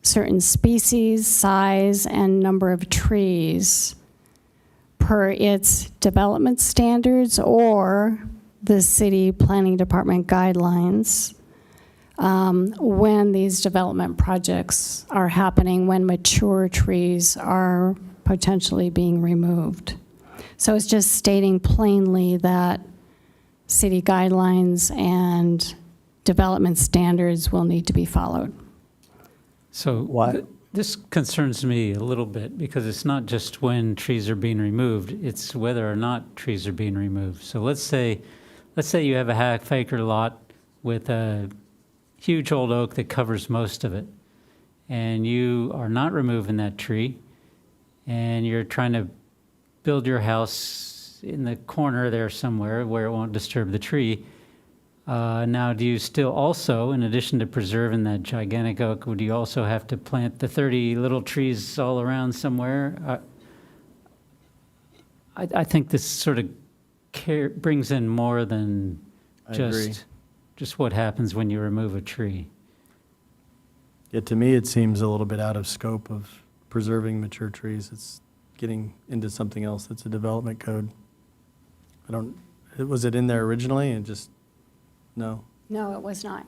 certain species, size, and number of trees per its development standards or the city planning department guidelines when these development projects are happening, when mature trees are potentially being removed. So it's just stating plainly that city guidelines and development standards will need to be followed. So Why? This concerns me a little bit because it's not just when trees are being removed, it's whether or not trees are being removed. So let's say you have a half-acre lot with a huge old oak that covers most of it, and you are not removing that tree, and you're trying to build your house in the corner there somewhere where it won't disturb the tree. Now, do you still also, in addition to preserving that gigantic oak, would you also have to plant the 30 little trees all around somewhere? I think this sort of brings in more than I agree. just what happens when you remove a tree. Yeah, to me, it seems a little bit out of scope of preserving mature trees. It's getting into something else that's a development code. Was it in there originally and just, no? No, it was not.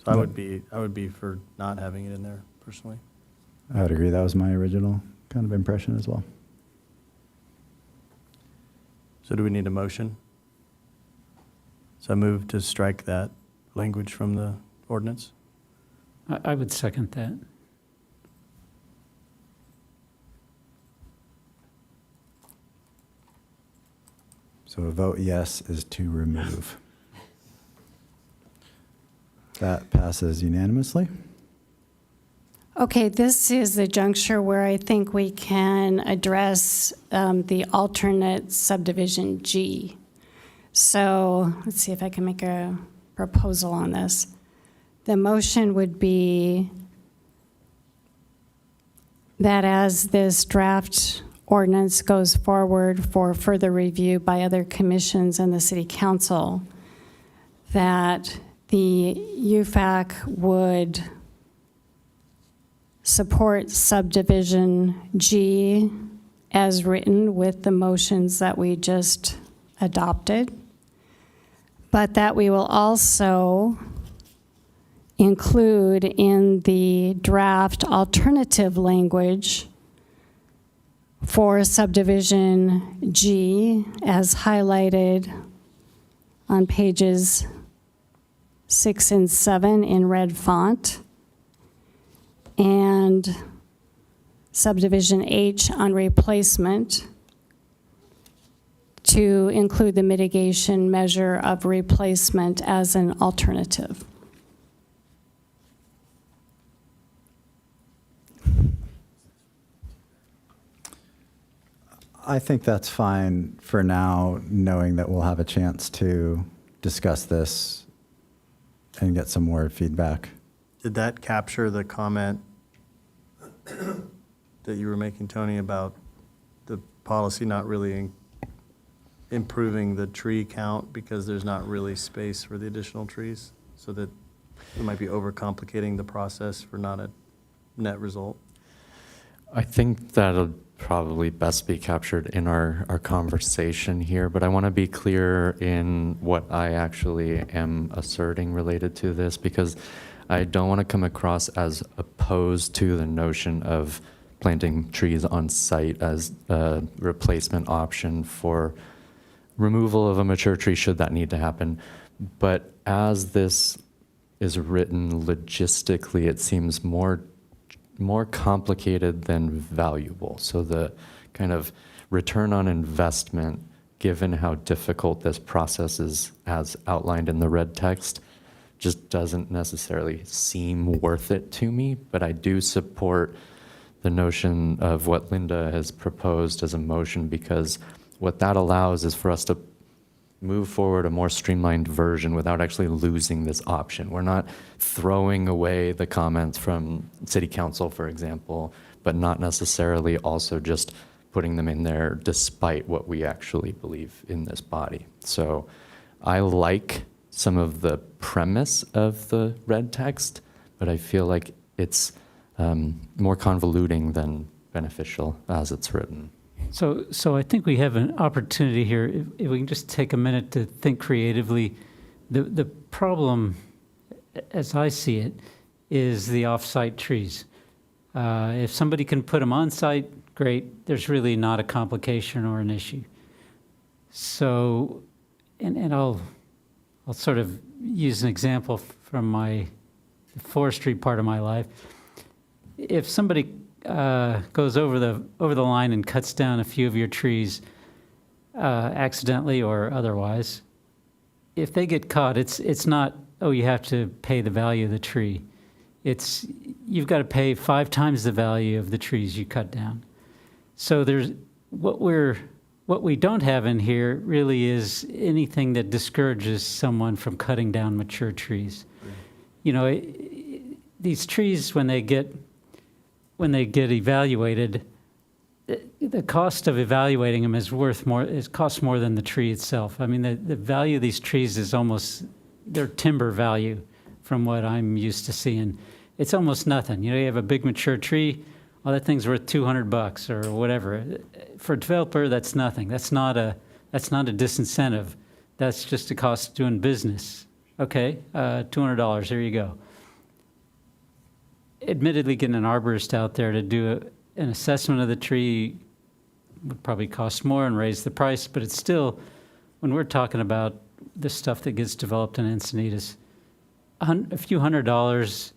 So I would be for not having it in there personally. I would agree. That was my original kind of impression as well. So do we need a motion? So I move to strike that language from the ordinance. I would second that. So a vote yes is to remove. That passes unanimously. Okay, this is the juncture where I think we can address the alternate subdivision G. So let's see if I can make a proposal on this. The motion would be that as this draft ordinance goes forward for further review by other commissions and the city council, that the UFAC would support subdivision G as written with the motions that we just adopted, but that we will also include in the draft alternative language for subdivision G as highlighted on pages 6 and 7 in red font. and subdivision H on replacement to include the mitigation measure of replacement as an alternative. I think that's fine for now, knowing that we'll have a chance to discuss this and get some more feedback. Did that capture the comment that you were making, Tony, about the policy not really improving the tree count because there's not really space for the additional trees? So that it might be overcomplicating the process for not a net result? I think that'll probably best be captured in our conversation here, but I want to be clear in what I actually am asserting related to this, because I don't want to come across as opposed to the notion of planting trees on site as a replacement option for removal of a mature tree should that need to happen. But as this is written logistically, it seems more complicated than valuable. So the kind of return on investment, given how difficult this process is as outlined in the red text, just doesn't necessarily seem worth it to me. But I do support the notion of what Linda has proposed as a motion, because what that allows is for us to move forward a more streamlined version without actually losing this option. We're not throwing away the comments from City Council, for example, but not necessarily also just putting them in there despite what we actually believe in this body. So I like some of the premise of the red text, but I feel like it's more convoluting than beneficial as it's written. So I think we have an opportunity here, if we can just take a minute to think creatively. The problem, as I see it, is the off-site trees. If somebody can put them on-site, great. There's really not a complication or an issue. So, and I'll sort of use an example from my forestry part of my life. If somebody goes over the line and cuts down a few of your trees accidentally or otherwise, if they get caught, it's not, oh, you have to pay the value of the tree. It's, you've got to pay 5 times the value of the trees you cut down. So there's what we don't have in here really is anything that discourages someone from cutting down mature trees. You know, these trees, when they get evaluated, the cost of evaluating them is worth more. It costs more than the tree itself. I mean, the value of these trees is almost their timber value, from what I'm used to seeing. It's almost nothing. You know, you have a big mature tree. Well, that thing's worth $200 or whatever. For a developer, that's nothing. That's not a disincentive. That's just a cost of doing business. Okay, $200. There you go. Admittedly, getting an arborist out there to do an assessment of the tree would probably cost more and raise the price, but it's still, when we're talking about the stuff that gets developed in Encinitas, a few $100s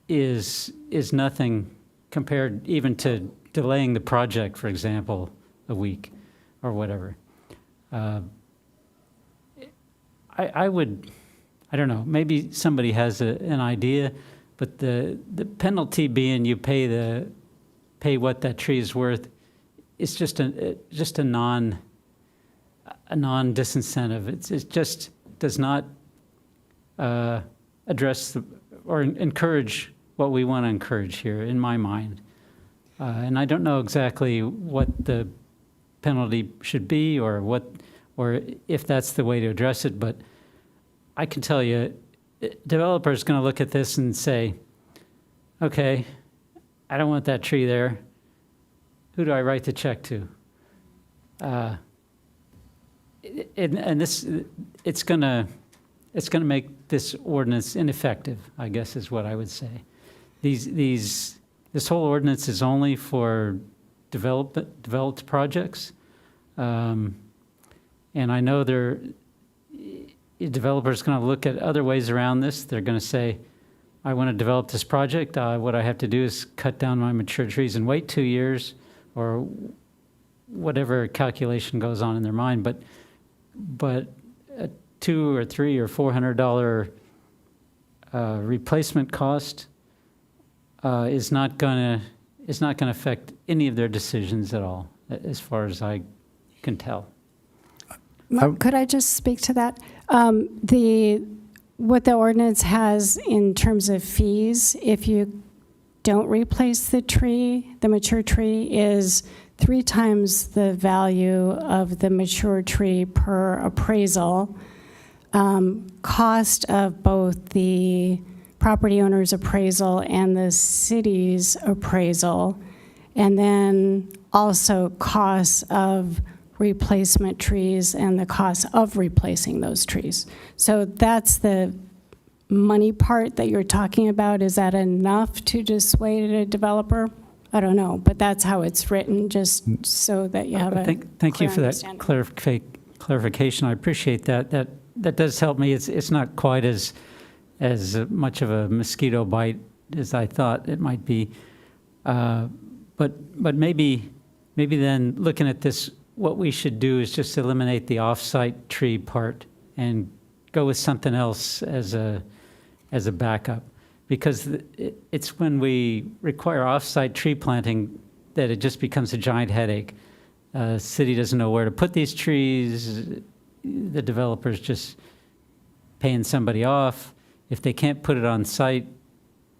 is nothing compared even to delaying the project, for example, a week or whatever. I don't know, maybe somebody has an idea, but the penalty being you pay what that tree is worth is just a non-disincentive. It just does not address or encourage what we want to encourage here, in my mind. And I don't know exactly what the penalty should be or if that's the way to address it, but I can tell you, developer's going to look at this and say, okay, I don't want that tree there. Who do I write the check to? It's going to make this ordinance ineffective, I guess is what I would say. This whole ordinance is only for developed projects, and I know developers going to look at other ways around this. They're going to say, I want to develop this project. What I have to do is cut down my mature trees and wait 2 years, or whatever calculation goes on in their mind. But a $200 or $300 or $400 replacement cost is not going to affect any of their decisions at all, as far as I can tell. Could I just speak to that? What the ordinance has in terms of fees, if you don't replace the tree, the mature tree, is 3 times the value of the mature tree per appraisal. Cost of both the property owner's appraisal and the city's appraisal, and then also costs of replacement trees and the cost of replacing those trees. So that's the money part that you're talking about. Is that enough to dissuade a developer? I don't know, but that's how it's written, just so that you have a Thank you clear for that understanding. clarification. I appreciate that. That does help me. It's not quite as much of a mosquito bite as I thought it might be. But maybe then, looking at this, what we should do is just eliminate the off-site tree part and go with something else as a backup. Because it's when we require off-site tree planting that it just becomes a giant headache. City doesn't know where to put these trees. The developer's just paying somebody off. If they can't put it on site,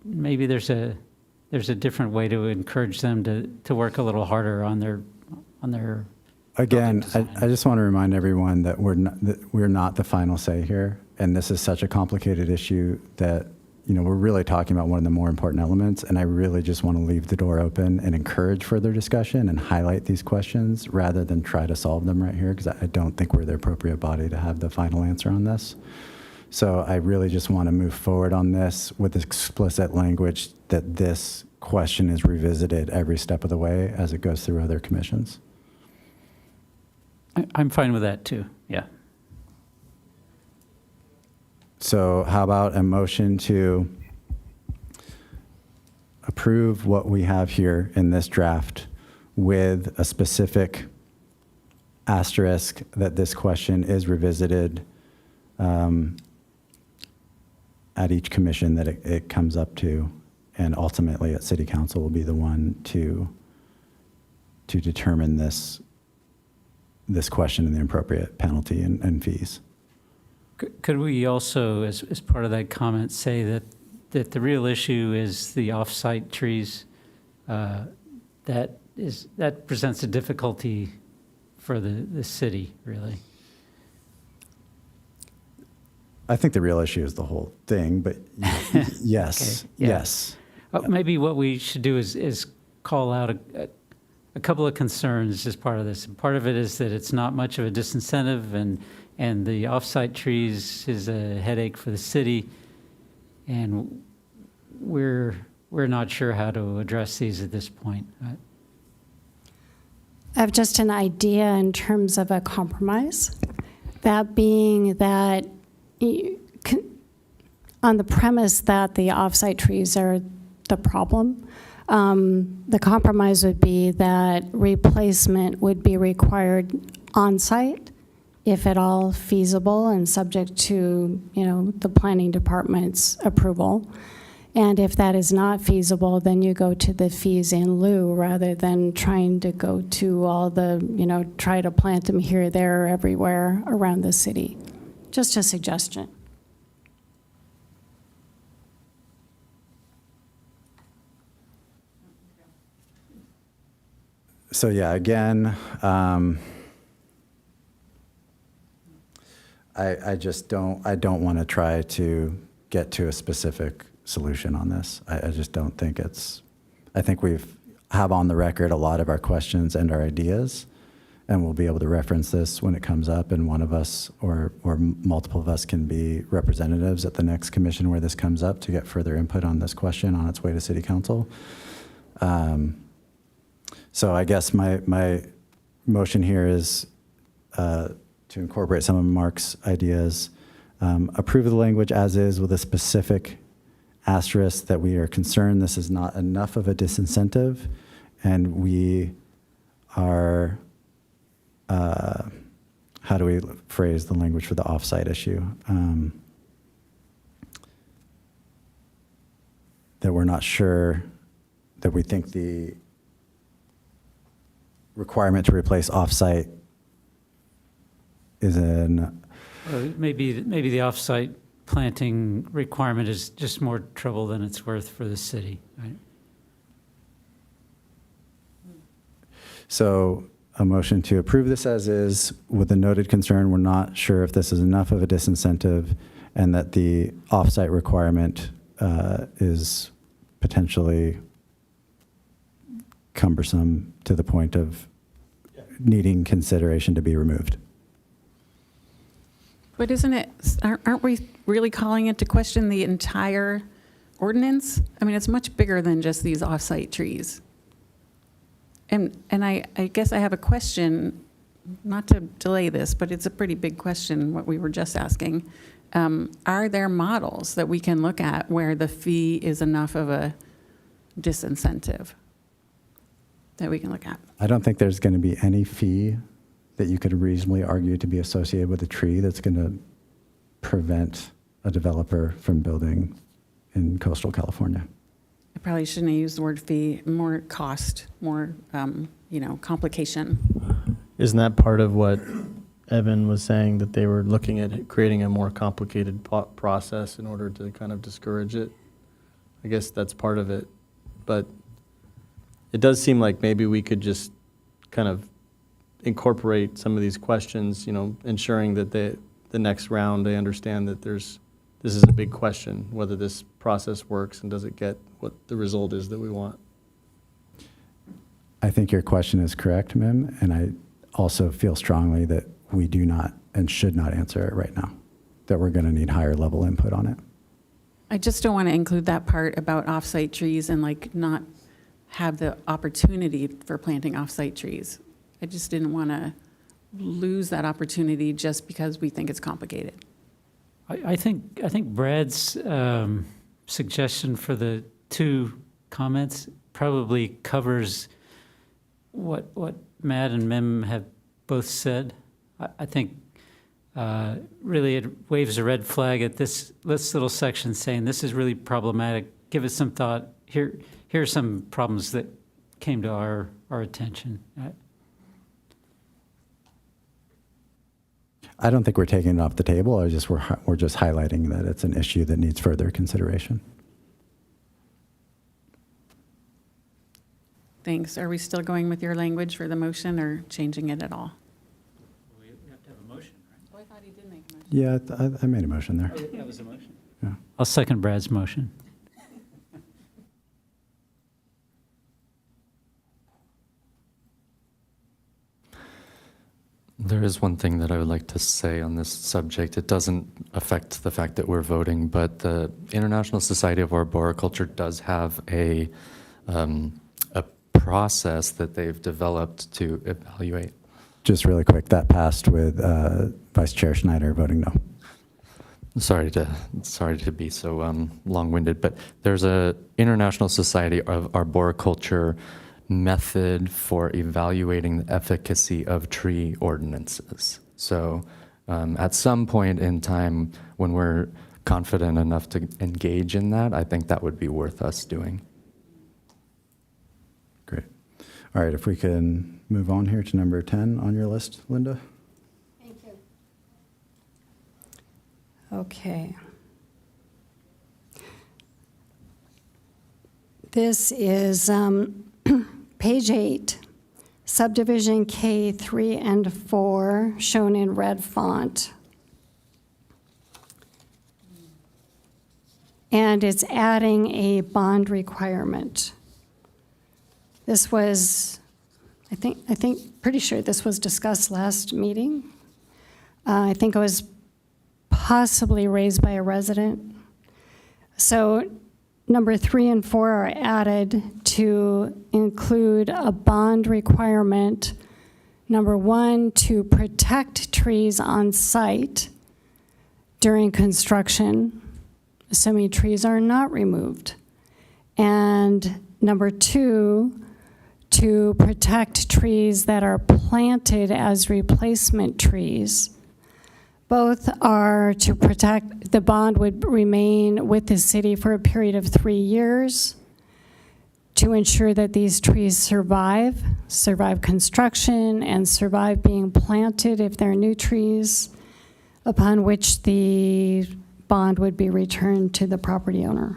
maybe there's a different way to encourage them to work a little harder on their Again, project I design. just want to remind everyone that we're not the final say here, and this is such a complicated issue that, you know, we're really talking about one of the more important elements, and I really just want to leave the door open and encourage further discussion and highlight these questions rather than try to solve them right here, because I don't think we're the appropriate body to have the final answer on this. So I really just want to move forward on this with explicit language that this question is revisited every step of the way as it goes through other commissions. I'm fine with that too, yeah. So how about a motion to approve what we have here in this draft with a specific asterisk that this question is revisited at each commission that it comes up to, and ultimately at City Council will be the one to determine this question and the appropriate penalty and fees. Could we also, as part of that comment, say that the real issue is the off-site trees? That presents a difficulty for the city, really. I think the real issue is the whole thing, but yes, Okay, yeah. yes. Maybe what we should do is call out a couple of concerns as part of this. And part of it is that it's not much of a disincentive, and the off-site trees is a headache for the city, and we're not sure how to address these at this point. I have just an idea in terms of a compromise. That being that, on the premise that the off-site trees are the problem, the compromise would be that replacement would be required on-site, if at all feasible and subject to, the planning department's approval. And if that is not feasible, then you go to the fees in lieu rather than trying to go to all the, try to plant them here, there, everywhere around the city. Just a suggestion. So yeah, again, I don't want to try to get to a specific solution on this. I just don't think I think have on the record a lot of our questions and our ideas, and we'll be able to reference this when it comes up, and one of us or multiple of us can be representatives at the next commission where this comes up to get further input on this question on its way to City Council. So I guess my motion here is to incorporate some of Mark's ideas, approve of the language as is with a specific asterisk that we are concerned this is not enough of a disincentive, and we are, how do we phrase the language for the offsite issue? That we're not sure, that we think the requirement to replace offsite is an, Or maybe the offsite planting requirement is just more trouble than it's worth for the city, right? so a motion to approve this as is with the noted concern, we're not sure if this is enough of a disincentive and that the offsite requirement is potentially cumbersome to the point of needing consideration to be removed. But isn't it, aren't we really calling it to question the entire ordinance? I mean, it's much bigger than just these off-site trees. And I guess I have a question, not to delay this, but it's a pretty big question, what we were just asking. Are there models that we can look at where the fee is enough of a disincentive that we can look at? I don't think there's going to be any fee that you could reasonably argue to be associated with a tree that's going to prevent a developer from building in coastal California. I probably shouldn't have used the word fee, more cost, more, complication. Isn't that part of what Evan was saying, that they were looking at creating a more complicated process in order to kind of discourage it? I guess that's part of it. But it does seem like maybe we could just kind of incorporate some of these questions, ensuring that the next round they understand that this is a big question, whether this process works and does it get what the result is that we want. I think your question is correct, Mim, and I also feel strongly that we do not and should not answer it right now, that we're going to need higher level input on it. I just don't want to include that part about off-site trees and not have the opportunity for planting off-site trees. I just didn't want to lose that opportunity just because we think it's complicated. I think Brad's suggestion for the two comments probably covers what Matt and Mim have both said. I think really it waves a red flag at this little section saying this is really problematic. Give it some thought. Here are some problems that came to our attention. I don't think we're taking it off the table. We're just highlighting that it's an issue that needs further consideration. Thanks. Are we still going with your language for the motion or changing it at all? We have to have a motion, right? Oh, I thought he did make a motion. Yeah, I made a motion there. That was a motion. Yeah. I'll second Brad's motion. There is one thing that I would like to say on this subject. It doesn't affect the fact that we're voting, but the International Society of Arboriculture does have a process that they've developed to evaluate. Just really quick, that passed with Vice Chair Schneider voting no. Sorry to be so long-winded, but there's a International Society of Arboriculture method for evaluating the efficacy of tree ordinances. So at some point in time when we're confident enough to engage in that, I think that would be worth us doing. Great. All right, if we can move on here to number 10 on your list, Linda. Thank you. Okay. This is page 8, subdivision K 3 and 4, shown in red font. And it's adding a bond requirement. This was, pretty sure this was discussed last meeting. I think it was possibly raised by a resident. So number 3 and 4 are added to include a bond requirement. Number 1, to protect trees on site during construction. assuming trees are not removed. And number 2, to protect trees that are planted as replacement trees. Both are to protect, the bond would remain with the city for a period of 3 years to ensure that these trees survive construction and survive being planted if they're new trees, upon which the bond would be returned to the property owner.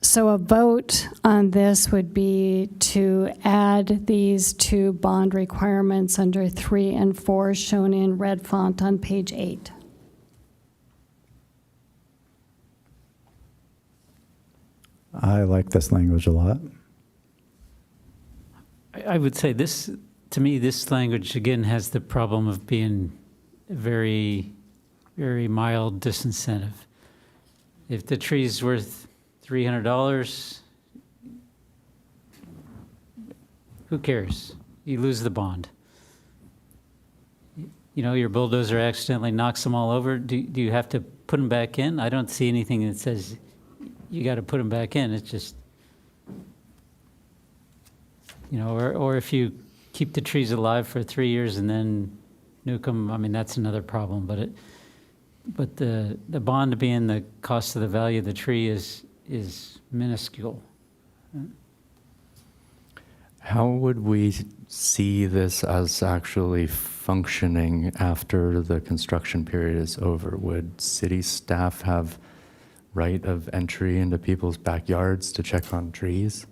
So a vote on this would be to add these 2 bond requirements under 3 and 4 shown in red font on page 8. I like this language a lot. I would say this, to me, this language again has the problem of being a very, very mild disincentive. If the tree's worth $300, who cares? You lose the bond. You know, your bulldozer accidentally knocks them all over. Do you have to put them back in? I don't see anything that says you got to put them back in. It's just, you know, or if you keep the trees alive for 3 years and then nuke them, I mean, that's another problem. But the bond being the cost of the value of the tree is minuscule. How would we see this as actually functioning after the construction period is over? Would city staff have right of entry into people's backyards to check on trees?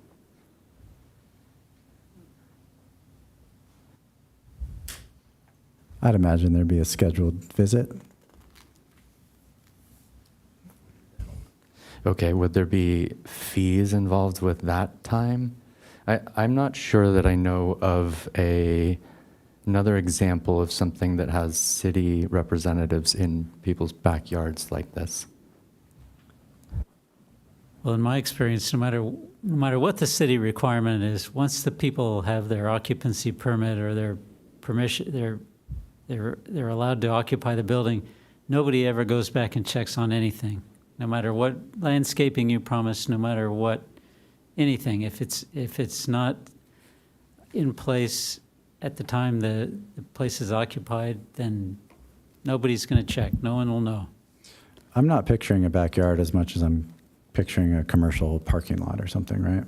I'd imagine there'd be a scheduled visit. Okay, would there be fees involved with that time? I'm not sure that I know of another example of something that has city representatives in people's backyards like this. Well, in my experience, no matter what the city requirement is, once the people have their occupancy permit or their permission, they're allowed to occupy the building, nobody ever goes back and checks on anything. No matter what landscaping you promise, no matter what, anything. If it's not in place at the time the place is occupied, then nobody's going to check. No one will know. I'm not picturing a backyard as much as I'm picturing a commercial parking lot or something, right?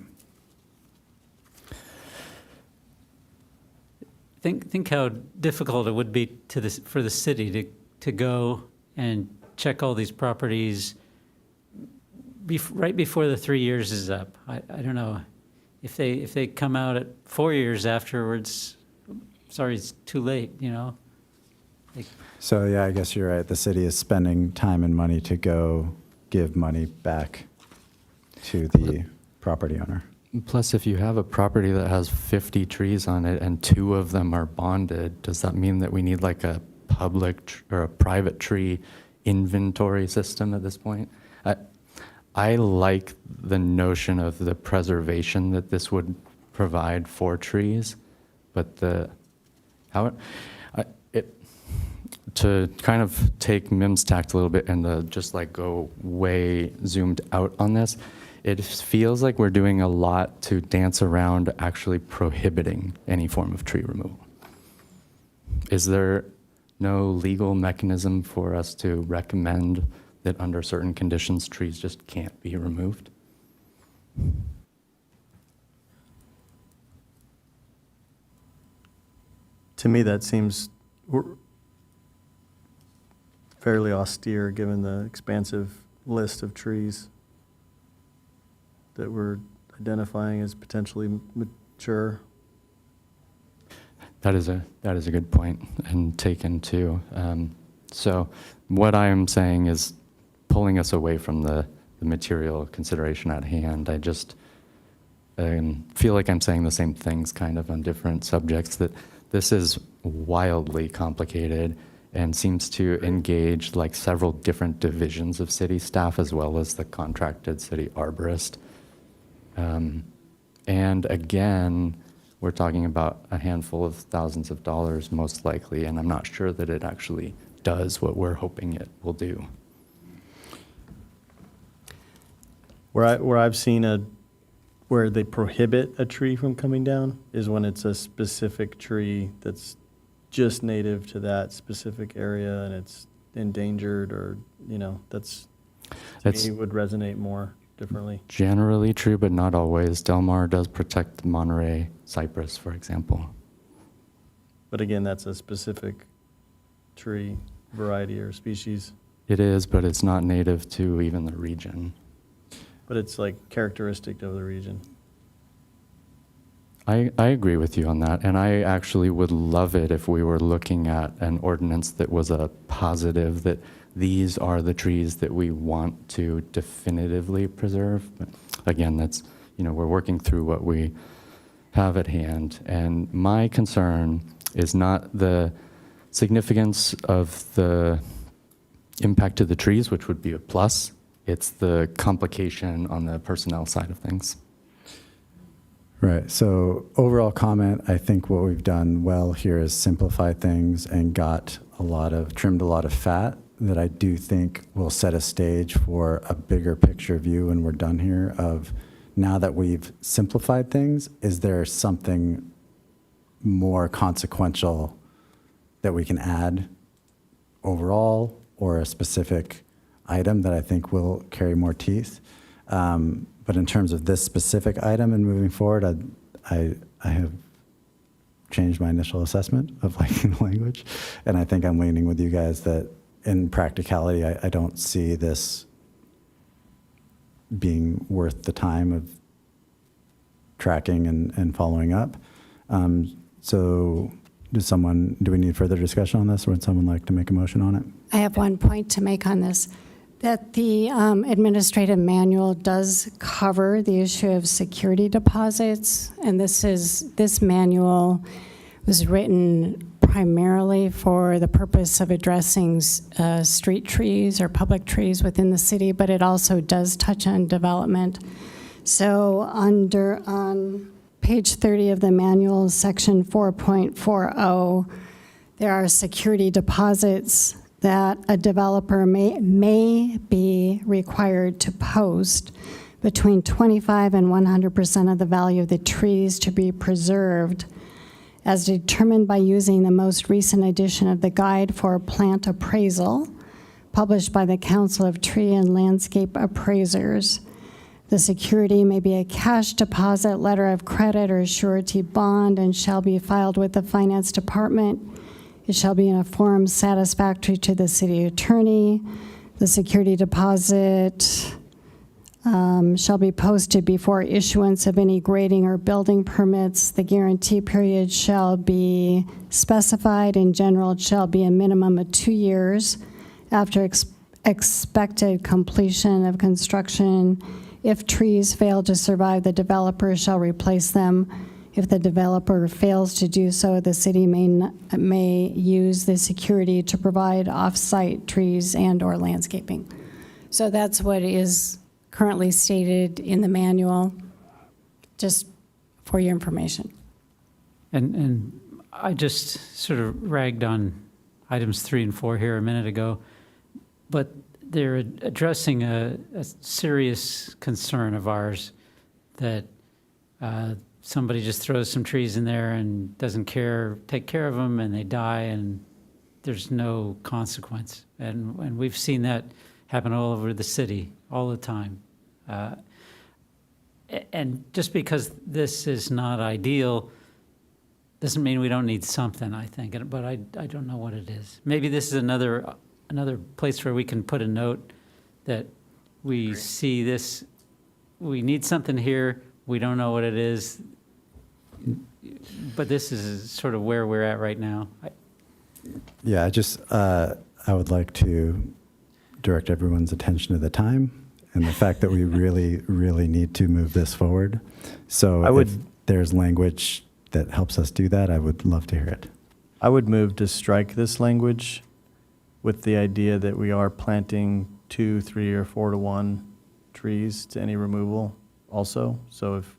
Think how difficult it would be for the city to go and check all these properties right before the 3 years is up. I don't know if they come out at 4 years afterwards. Sorry, it's too late. You know. So yeah, I guess you're right. The city is spending time and money to go give money back to the property owner. Plus, if you have a property that has 50 trees on it and 2 of them are bonded, does that mean that we need like a public or a private tree inventory system at this point? I like the notion of the preservation that this would provide for trees, but to kind of take Mim's tact a little bit and just like go way zoomed out on this, it feels like we're doing a lot to dance around actually prohibiting any form of tree removal. Is there no legal mechanism for us to recommend that under certain conditions, trees just can't be removed? To me, that seems fairly austere, given the expansive list of trees that we're identifying as potentially mature. That is a good point and taken too. So what I am saying is pulling us away from the material consideration at hand. I just feel like I'm saying the same things kind of on different subjects, that this is wildly complicated and seems to engage like several different divisions of city staff as well as the contracted city arborist. And again, we're talking about a handful of thousands of dollars most likely, and I'm not sure that it actually does what we're hoping it will do. Where I've seen where they prohibit a tree from coming down is when it's a specific tree that's just native to that specific area and it's endangered, or, that's, to It's me, would resonate more differently. generally true, but not always. Del Mar does protect the Monterey cypress, for example. But again, that's a specific tree variety or species, It is, but it's not native to even the region. but it's like characteristic of the region. I agree with you on that, and I actually would love it if we were looking at an ordinance that was a positive, that these are the trees that we want to definitively preserve. But again, that's, we're working through what we have at hand, and my concern is not the significance of the impact to the trees, which would be a plus. It's the complication on the personnel side of things. Right. So overall comment, I think what we've done well here is simplify things and trimmed a lot of fat that I do think will set a stage for a bigger picture view when we're done here of, now that we've simplified things, is there something more consequential that we can add overall, or a specific item that I think will carry more teeth? But in terms of this specific item and moving forward, I have changed my initial assessment of liking the language. And I think I'm leaning with you guys that in practicality, I don't see this being worth the time of tracking and following up. So do we need further discussion on this, or would someone like to make a motion on it? I have one point to make on this, that the administrative manual does cover the issue of security deposits, and this manual was written primarily for the purpose of addressing street trees or public trees within the city, but it also does touch on development. So on page 30 of the manual, section 4.40, there are security deposits that a developer may be required to post between 25 and 100% of the value of the trees to be preserved, as determined by using the most recent edition of the Guide for Plant Appraisal, published by the Council of Tree and Landscape Appraisers. The security may be a cash deposit, letter of credit, or surety bond, and shall be filed with the Finance Department. It shall be in a form satisfactory to the city attorney. The security deposit shall be posted before issuance of any grading or building permits. The guarantee period shall be specified. In general, it shall be a minimum of 2 years after expected completion of construction. If trees fail to survive, the developer shall replace them. If the developer fails to do so, the city may use the security to provide off-site trees and/or landscaping. So that's what is currently stated in the manual, just for your information. And I just sort of ragged on items 3 and 4 here a minute ago, but they're addressing a serious concern of ours that somebody just throws some trees in there and doesn't take care of them, and they die, and there's no consequence. And we've seen that happen all over the city all the time. And just because this is not ideal doesn't mean we don't need something, I think, but I don't know what it is. Maybe this is another place where we can put a note that we see this, we need something here, we don't know what it is, but this is sort of where we're at right now. Yeah, I would like to direct everyone's attention to the time and the fact that we really, really need to move this forward. So if there's language that helps us do that, I would love to hear it. I would move to strike this language with the idea that we are planting 2, 3, or 4 to 1 trees to any removal also. So if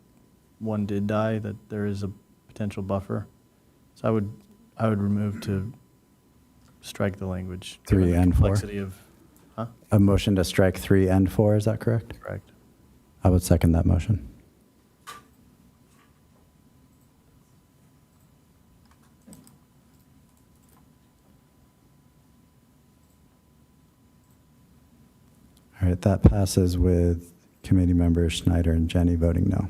one did die, that there is a potential buffer. So I would remove to strike the language. 3 given the and 4? complexity of, A motion to strike 3 and 4, is that correct? correct. I would second that motion. All right, that passes with committee members Schneider and Jenny voting no.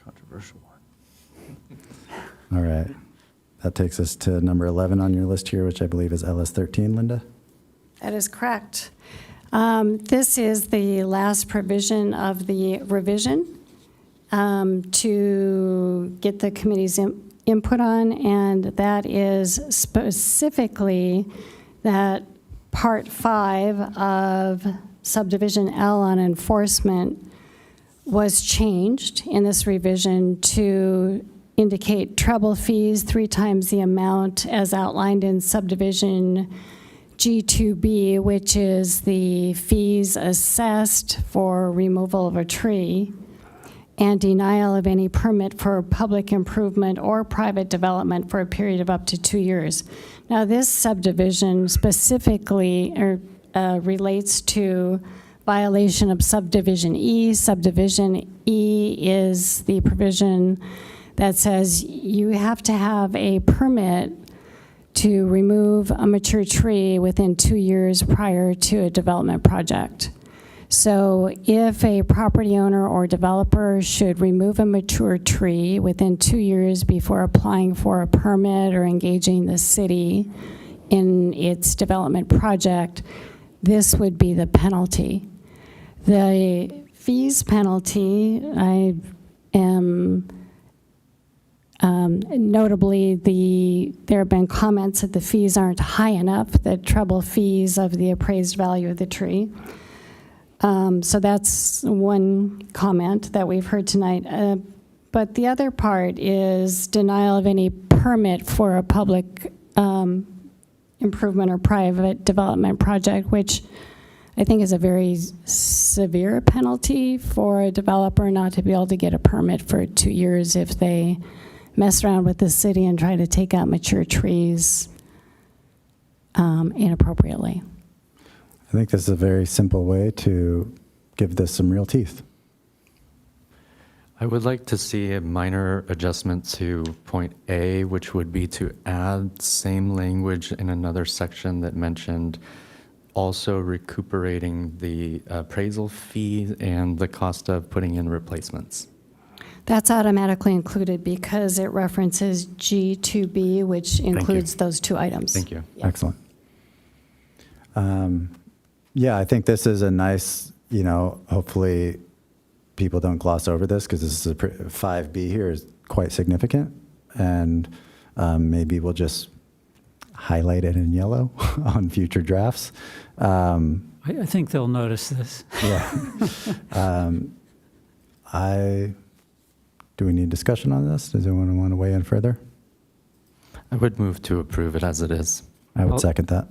Controversial one. All right. That takes us to number 11 on your list here, which I believe is LS 13, Linda? That is correct. This is the last provision of the revision to get the committee's input on, and that is specifically that Part 5 of Subdivision L on enforcement was changed in this revision to indicate treble fees 3 times the amount as outlined in subdivision G2B, which is the fees assessed for removal of a tree and denial of any permit for public improvement or private development for a period of up to 2 years. Now, this subdivision specifically relates to violation of subdivision E. Subdivision E is the provision that says you have to have a permit to remove a mature tree within 2 years prior to a development project. So if a property owner or developer should remove a mature tree within 2 years before applying for a permit or engaging the city in its development project, this would be the penalty. The fees penalty, I am notably, there have been comments that the fees aren't high enough, the treble fees of the appraised value of the tree. So that's one comment that we've heard tonight. But the other part is denial of any permit for a public improvement or private development project, which I think is a very severe penalty for a developer not to be able to get a permit for 2 years if they mess around with the city and try to take out mature trees inappropriately. I think this is a very simple way to give this some real teeth. I would like to see a minor adjustment to point A, which would be to add same language in another section that mentioned also recuperating the appraisal fee and the cost of putting in replacements. That's automatically included because it references G2B, which includes those 2 items. Thank you. Yeah. Excellent. Yeah, I think this is a nice, hopefully people don't gloss over this because this is 5B here is quite significant. And maybe we'll just highlight it in yellow on future drafts. I think they'll notice this. Yeah. Do we need discussion on this? Does anyone want to weigh in further? I would move to approve it as it is. I would I'll- second that.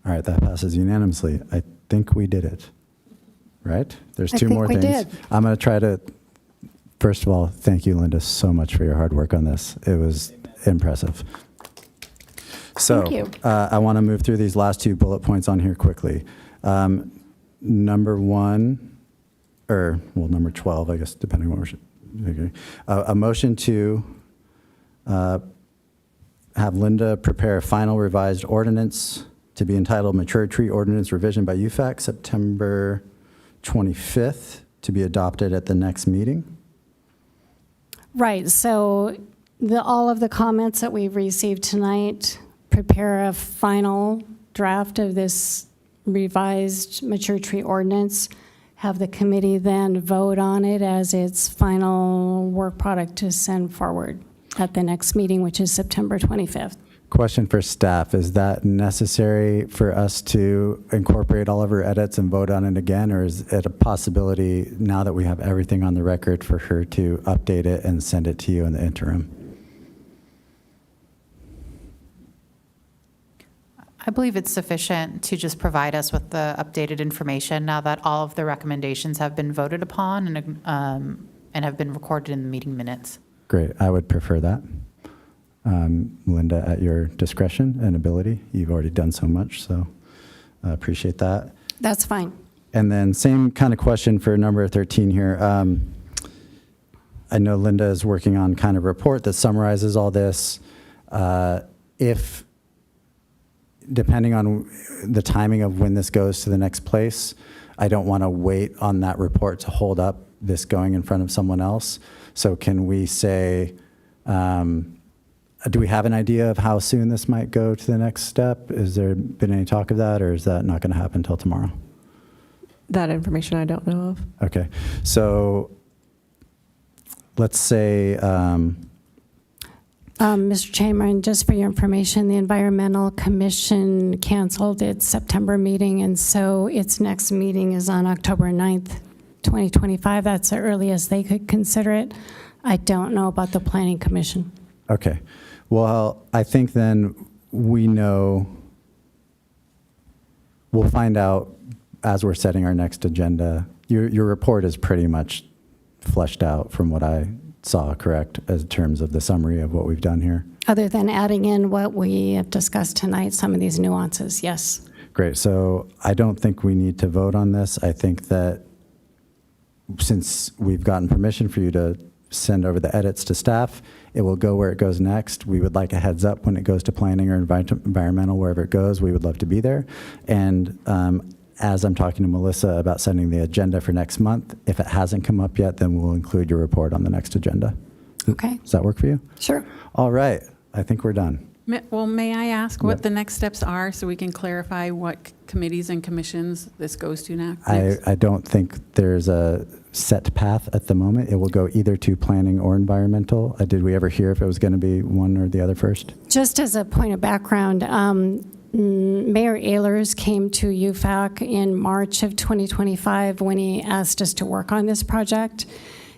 All right, that passes unanimously. I think we did it, right? There's I 2 think more we things. did. I'm going to try to, first of all, thank you, Linda, so much for your hard work on this. It was impressive. So Thank you. I want to move through these last 2 bullet points on here quickly. Number 1, number 12, I guess, depending on what we're, a motion to have Linda prepare a final revised ordinance to be entitled Mature Tree Ordinance Revision by UFAC, September 25th, to be adopted at the next meeting. Right, so all of the comments that we've received tonight, prepare a final draft of this revised mature tree ordinance, have the committee then vote on it as its final work product to send forward at the next meeting, which is September 25th. Question for staff, is that necessary for us to incorporate all of her edits and vote on it again, or is it a possibility now that we have everything on the record for her to update it and send it to you in the interim? I believe it's sufficient to just provide us with the updated information now that all of the recommendations have been voted upon and have been recorded in the meeting minutes. Great, I would prefer that. Linda, at your discretion and ability, you've already done so much, so I appreciate that. That's fine. And then same kind of question for number 13 here. I know Linda is working on kind of report that summarizes all this. If, depending on the timing of when this goes to the next place, I don't want to wait on that report to hold up this going in front of someone else. So can we say, do we have an idea of how soon this might go to the next step? Has there been any talk of that, or is that not going to happen until tomorrow? That information I don't know of. Okay, so let's say, Mr. Chamberlain, just for your information, the Environmental Commission canceled its September meeting, and so its next meeting is on October 9th, 2025. That's the earliest they could consider it. I don't know about the Planning Commission. okay. Well, I think then we know, we'll find out as we're setting our next agenda. Your report is pretty much fleshed out from what I saw, correct, as terms of the summary of what we've done here? Other than adding in what we have discussed tonight, some of these nuances, yes. Great, so I don't think we need to vote on this. I think that since we've gotten permission for you to send over the edits to staff, it will go where it goes next. We would like a heads up when it goes to planning or environmental, wherever it goes. We would love to be there. And as I'm talking to Melissa about setting the agenda for next month, if it hasn't come up yet, then we'll include your report on the next agenda. Okay, Does that work for you? sure. All right, I think we're done. Well, may I ask what Yep. the next steps are so we can clarify what committees and commissions this goes to now? I don't think there's a set path at the moment. It will go either to planning or environmental. Did we ever hear if it was going to be one or the other first? Just as a point of background, Mayor Ehlers came to UFAC in March of 2025 when he asked us to work on this project.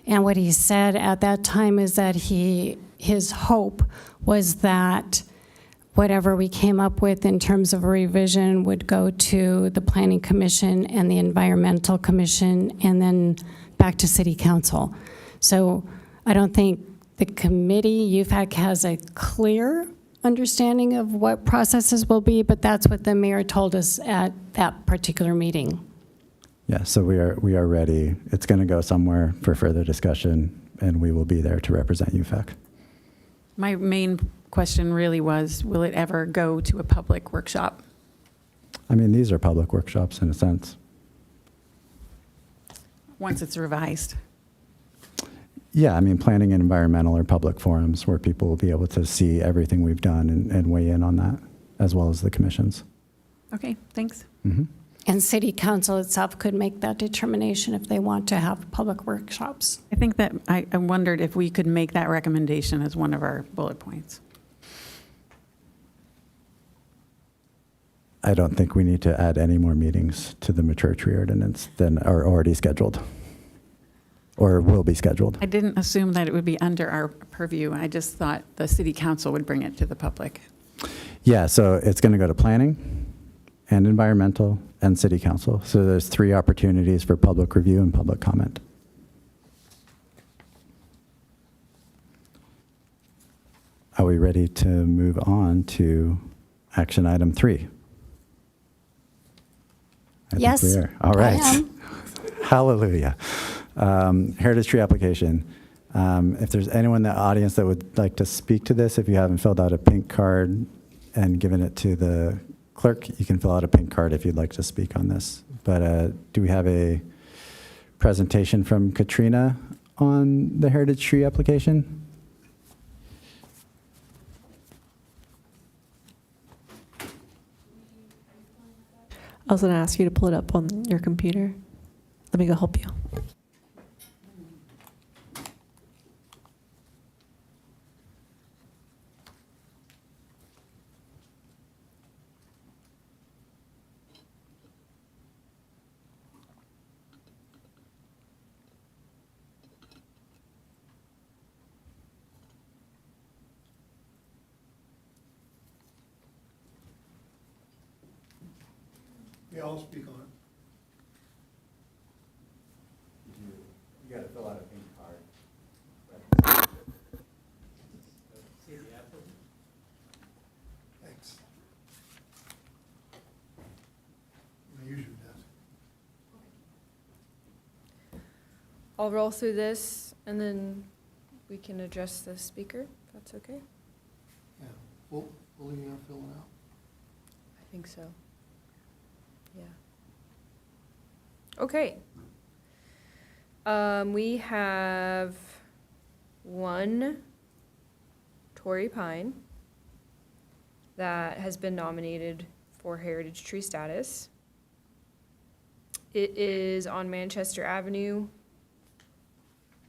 And what he said at that time is that his hope was that whatever we came up with in terms of a revision would go to the Planning Commission and the Environmental Commission and then back to City Council. So I don't think the committee, UFAC, has a clear understanding of what processes will be, but that's what the mayor told us at that particular meeting. Yeah, so we are ready. It's going to go somewhere for further discussion, and we will be there to represent UFAC. My main question really was, will it ever go to a public workshop? I mean, these are public workshops in a sense. Once it's revised. Yeah, I mean, planning and environmental are public forums where people will be able to see everything we've done and weigh in on that, as well as the commissions. Okay, thanks. Mhm. And City Council itself could make that determination if they want to have public workshops. I think that I wondered if we could make that recommendation as one of our bullet points. I don't think we need to add any more meetings to the mature tree ordinance than are already scheduled or will be scheduled. I didn't assume that it would be under our purview. I just thought the city council would bring it to the public. Yeah, so it's going to go to planning and environmental and city council. So there's 3 opportunities for public review and public comment. Are we ready to move on to action item 3? I Yes, think we are. All right. I am. Hallelujah. Heritage tree application. If there's anyone in the audience that would like to speak to this, if you haven't filled out a pink card and given it to the clerk, you can fill out a pink card if you'd like to speak on this. But do we have a presentation from Katrina on the heritage tree application? I was going to ask you to pull it up on your computer. Let me go help you. I'll speak on it. You gotta fill out a pink card. Thanks. I'm gonna use your desk. I'll roll through this and then we can address the speaker, if that's okay? Yeah, we'll leave you fill it out. I think so. Yeah. Okay. We have one Torrey Pine that has been nominated for Heritage Tree status. It is on Manchester Avenue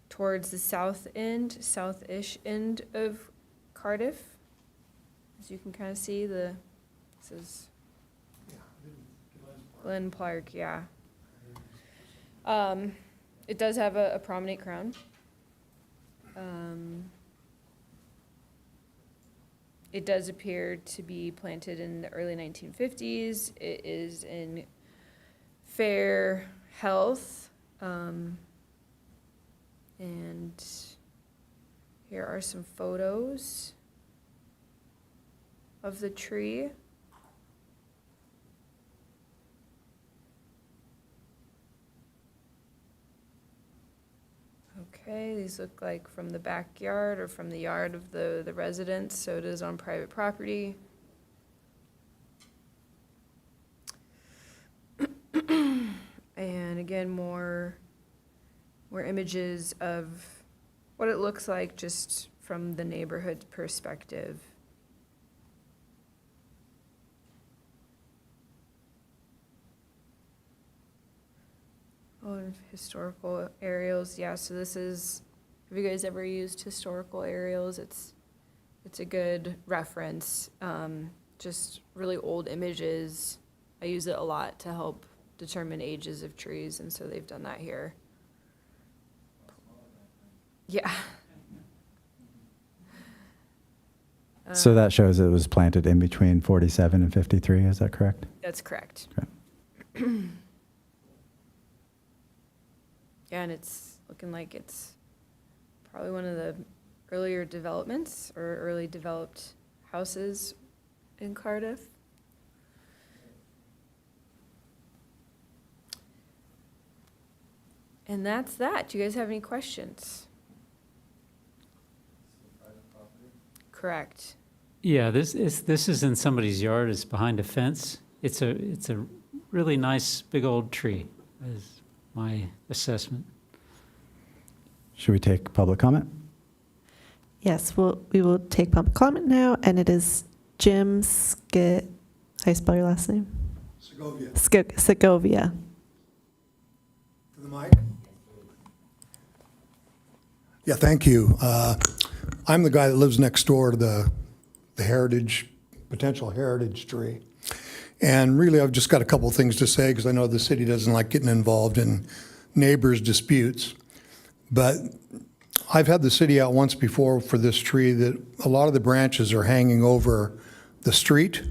towards the south-ish end of Cardiff. As you can kind of see, this is Glen Park, yeah. It does have a prominent crown. It does appear to be planted in the early 1950s. It is in fair health. And here are some photos of the tree. Okay, these look like from the backyard or from the yard of the residence, so it is on private property. And again, more images of what it looks like just from the neighborhood perspective. Oh, and historical aerials, yeah, so this is, have you guys ever used historical aerials? It's a good reference, just really old images. I use it a lot to help determine ages of trees, and so they've done that here. Yeah. So that shows it was planted in between 47 and 53, is that correct? That's correct. Okay. Yeah, and it's looking like it's probably one of the earlier developments or early developed houses in Cardiff. And that's that. Do you guys have any questions? Correct. Yeah, this is in somebody's yard. It's behind a fence. It's a really nice big old tree, is my assessment. Should we take public comment? Yes, we will take public comment now, and it is Jim how you spell your last name? Segovia. Segovia. To the mic? Yeah, thank you. I'm the guy that lives next door to the potential heritage tree. And really, I've just got a couple of things to say because I know the city doesn't like getting involved in neighbors' disputes. But I've had the city out once before for this tree that a lot of the branches are hanging over the street.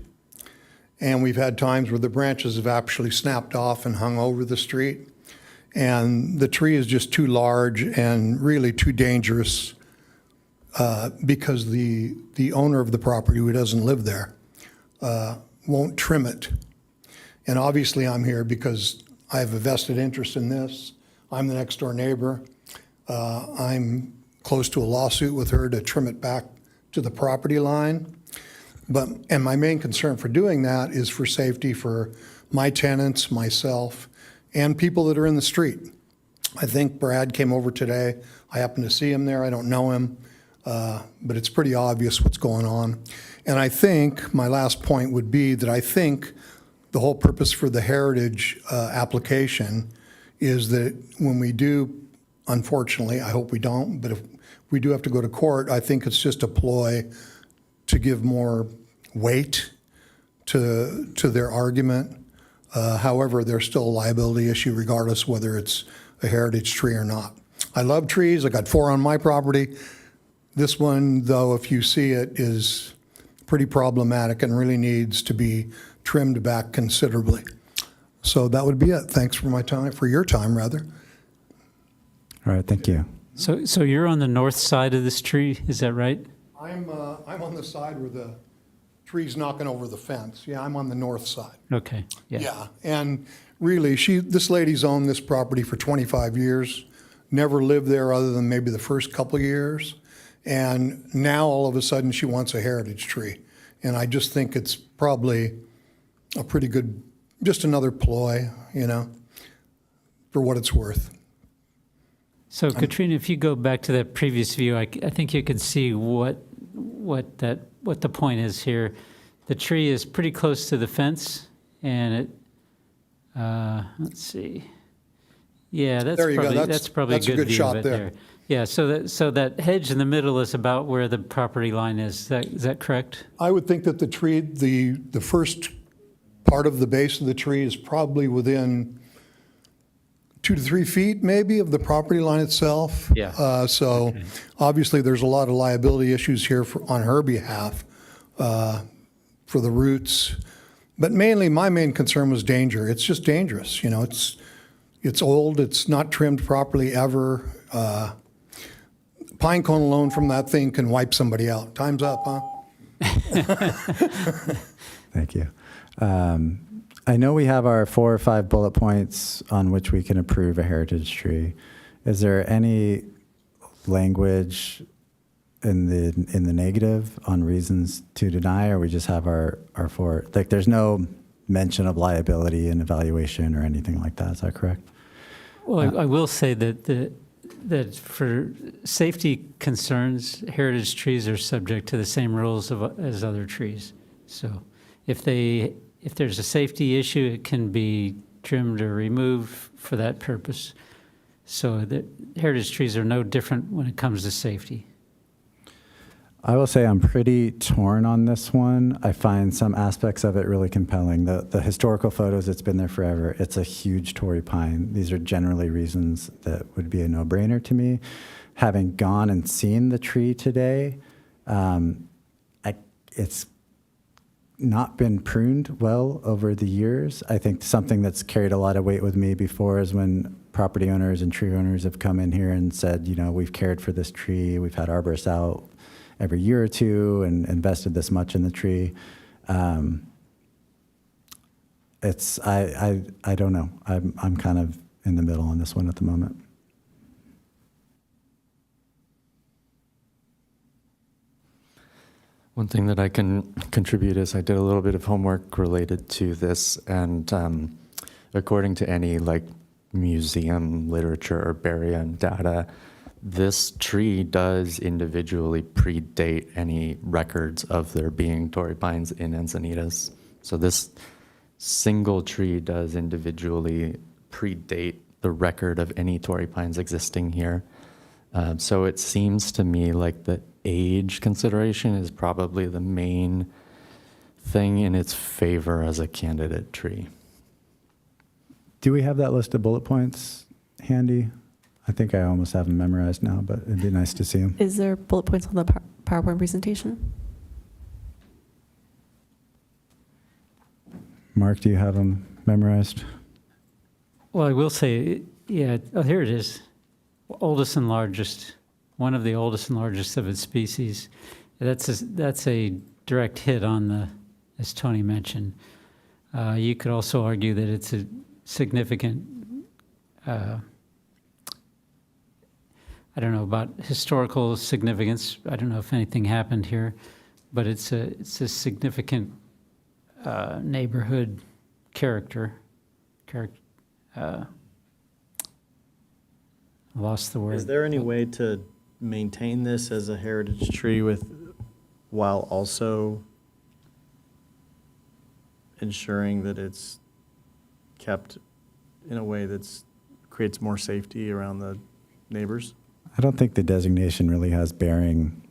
And we've had times where the branches have actually snapped off and hung over the street. And the tree is just too large and really too dangerous because the owner of the property, who doesn't live there, won't trim it. And obviously I'm here because I have a vested interest in this. I'm the next door neighbor. I'm close to a lawsuit with her to trim it back to the property line. And my main concern for doing that is for safety for my tenants, myself, and people that are in the street. I think Brad came over today. I happened to see him there. I don't know him, but it's pretty obvious what's going on. And I think my last point would be that I think the whole purpose for the heritage application is that when we do, unfortunately, I hope we don't, but if we do have to go to court, I think it's just a ploy to give more weight to their argument. However, there's still a liability issue regardless whether it's a heritage tree or not. I love trees. I got 4 on my property. This one, though, if you see it, is pretty problematic and really needs to be trimmed back considerably. So that would be it. Thanks for your time, rather. All right, thank you. So you're on the north side of this tree, is that right? I'm on the side where the tree's knocking over the fence. Yeah, I'm on the north side. Okay, yeah. Yeah, and really, this lady's owned this property for 25 years, never lived there other than maybe the first couple of years, and now all of a sudden she wants a heritage tree. And I just think it's probably a pretty good, just another ploy, for what it's worth. So Katrina, if you go back to that previous view, I think you can see what the point is here. The tree is pretty close to the fence, and it, let's see. Yeah, that's There you go. probably That's a a good good view shot of it there. Yeah, so that hedge in the middle is about where the property line is. Is that correct? I would think that the tree, the first part of the base of the tree is probably within 2 to 3 feet maybe of the property line itself. Yeah. So Okay. obviously there's a lot of liability issues here on her behalf for the roots. But mainly my main concern was danger. It's just dangerous. It's old. It's not trimmed properly ever. Pine cone alone from that thing can wipe somebody out. Time's up, huh? Thank you. I know we have our 4 or 5 bullet points on which we can approve a heritage tree. Is there any language in the negative on reasons to deny, or we just have our 4? Like, there's no mention of liability and evaluation or anything like that. Is that correct? Well, I will say that for safety concerns, heritage trees are subject to the same rules as other trees. So if there's a safety issue, it can be trimmed or removed for that purpose. So the heritage trees are no different when it comes to safety. I will say I'm pretty torn on this one. I find some aspects of it really compelling. The historical photos, it's been there forever. It's a huge Torrey pine. These are generally reasons that would be a no-brainer to me. Having gone and seen the tree today, it's not been pruned well over the years. I think something that's carried a lot of weight with me before is when property owners and tree owners have come in here and said, we've cared for this tree, we've had arborists out every year or two and invested this much in the tree. I don't know. I'm kind of in the middle on this one at the moment. One thing that I can contribute is I did a little bit of homework related to this, and according to any museum literature or Berrien data, this tree does individually predate any records of there being Torrey pines in Encinitas. So this single tree does individually predate the record of any Torrey pines existing here. So it seems to me like the age consideration is probably the main thing in its favor as a candidate tree. Do we have that list of bullet points handy? I think I almost have them memorized now, but it'd be nice to see them. Is there bullet points on the PowerPoint presentation? Mark, do you have them memorized? Well, I will say, yeah, here it is. Oldest and largest, one of the oldest and largest of its species. That's a direct hit on the, as Tony mentioned. You could also argue that it's a significant, I don't know about historical significance. I don't know if anything happened here, but it's a significant neighborhood character. Lost the word. Is there any way to maintain this as a heritage tree while also ensuring that it's kept in a way that creates more safety around the neighbors? I don't think the designation really has bearing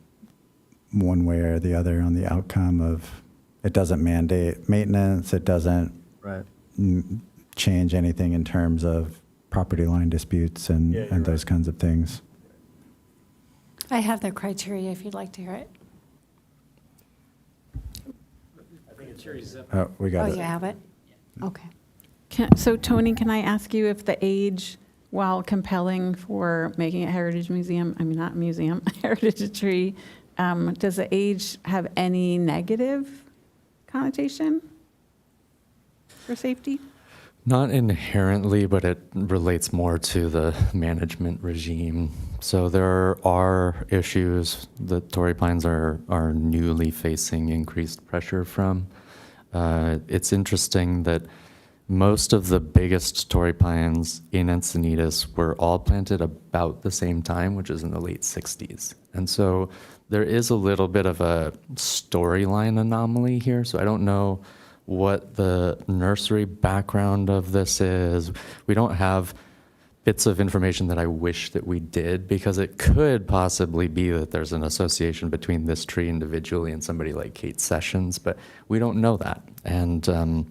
one way or the other on the outcome of, it doesn't mandate maintenance, it doesn't Right. change anything in terms of property line disputes and those kinds of things. I have the criteria if you'd like to hear it. Oh, we got Oh, it. you have it? Okay. So Tony, can I ask you if the age, while compelling for making it heritage museum, I mean, not museum, heritage tree, does the age have any negative connotation for safety? Not inherently, but it relates more to the management regime. So there are issues that Torrey Pines are newly facing increased pressure from. It's interesting that most of the biggest Torrey Pines in Encinitas were all planted about the same time, which is in the late 60s. And so there is a little bit of a storyline anomaly here. So I don't know what the nursery background of this is. We don't have bits of information that I wish that we did, because it could possibly be that there's an association between this tree individually and somebody like Kate Sessions, but we don't know that. And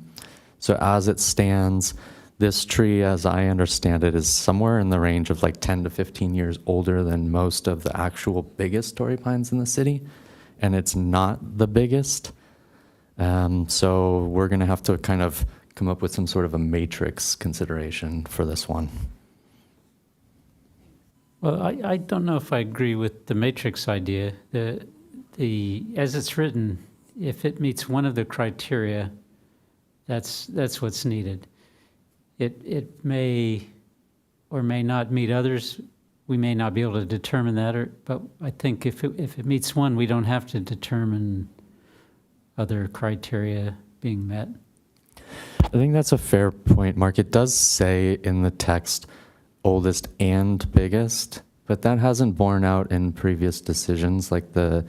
so as it stands, this tree, as I understand it, is somewhere in the range of like 10 to 15 years older than most of the actual biggest Torrey Pines in the city, and it's not the biggest. So we're going to have to kind of come up with some sort of a matrix consideration for this one. Well, I don't know if I agree with the matrix idea. The as it's written, if it meets one of the criteria, that's what's needed. It may or may not meet others. We may not be able to determine that, but I think if it meets one, we don't have to determine other criteria being met. I think that's a fair point, Mark. It does say in the text oldest and biggest, but that hasn't borne out in previous decisions, like the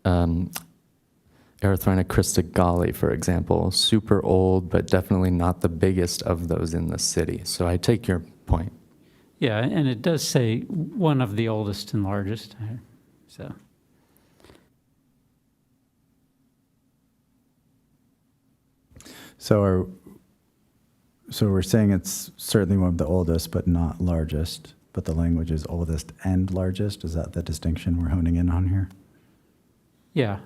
Erythrina christogalli, for example. Super old, but definitely not the biggest of those in the city. So I take your point. Yeah, and it does say one of the oldest and largest. So. So we're saying it's certainly one of the oldest, but not largest, but the language is oldest and largest. Is that the distinction we're honing in on here? Yeah,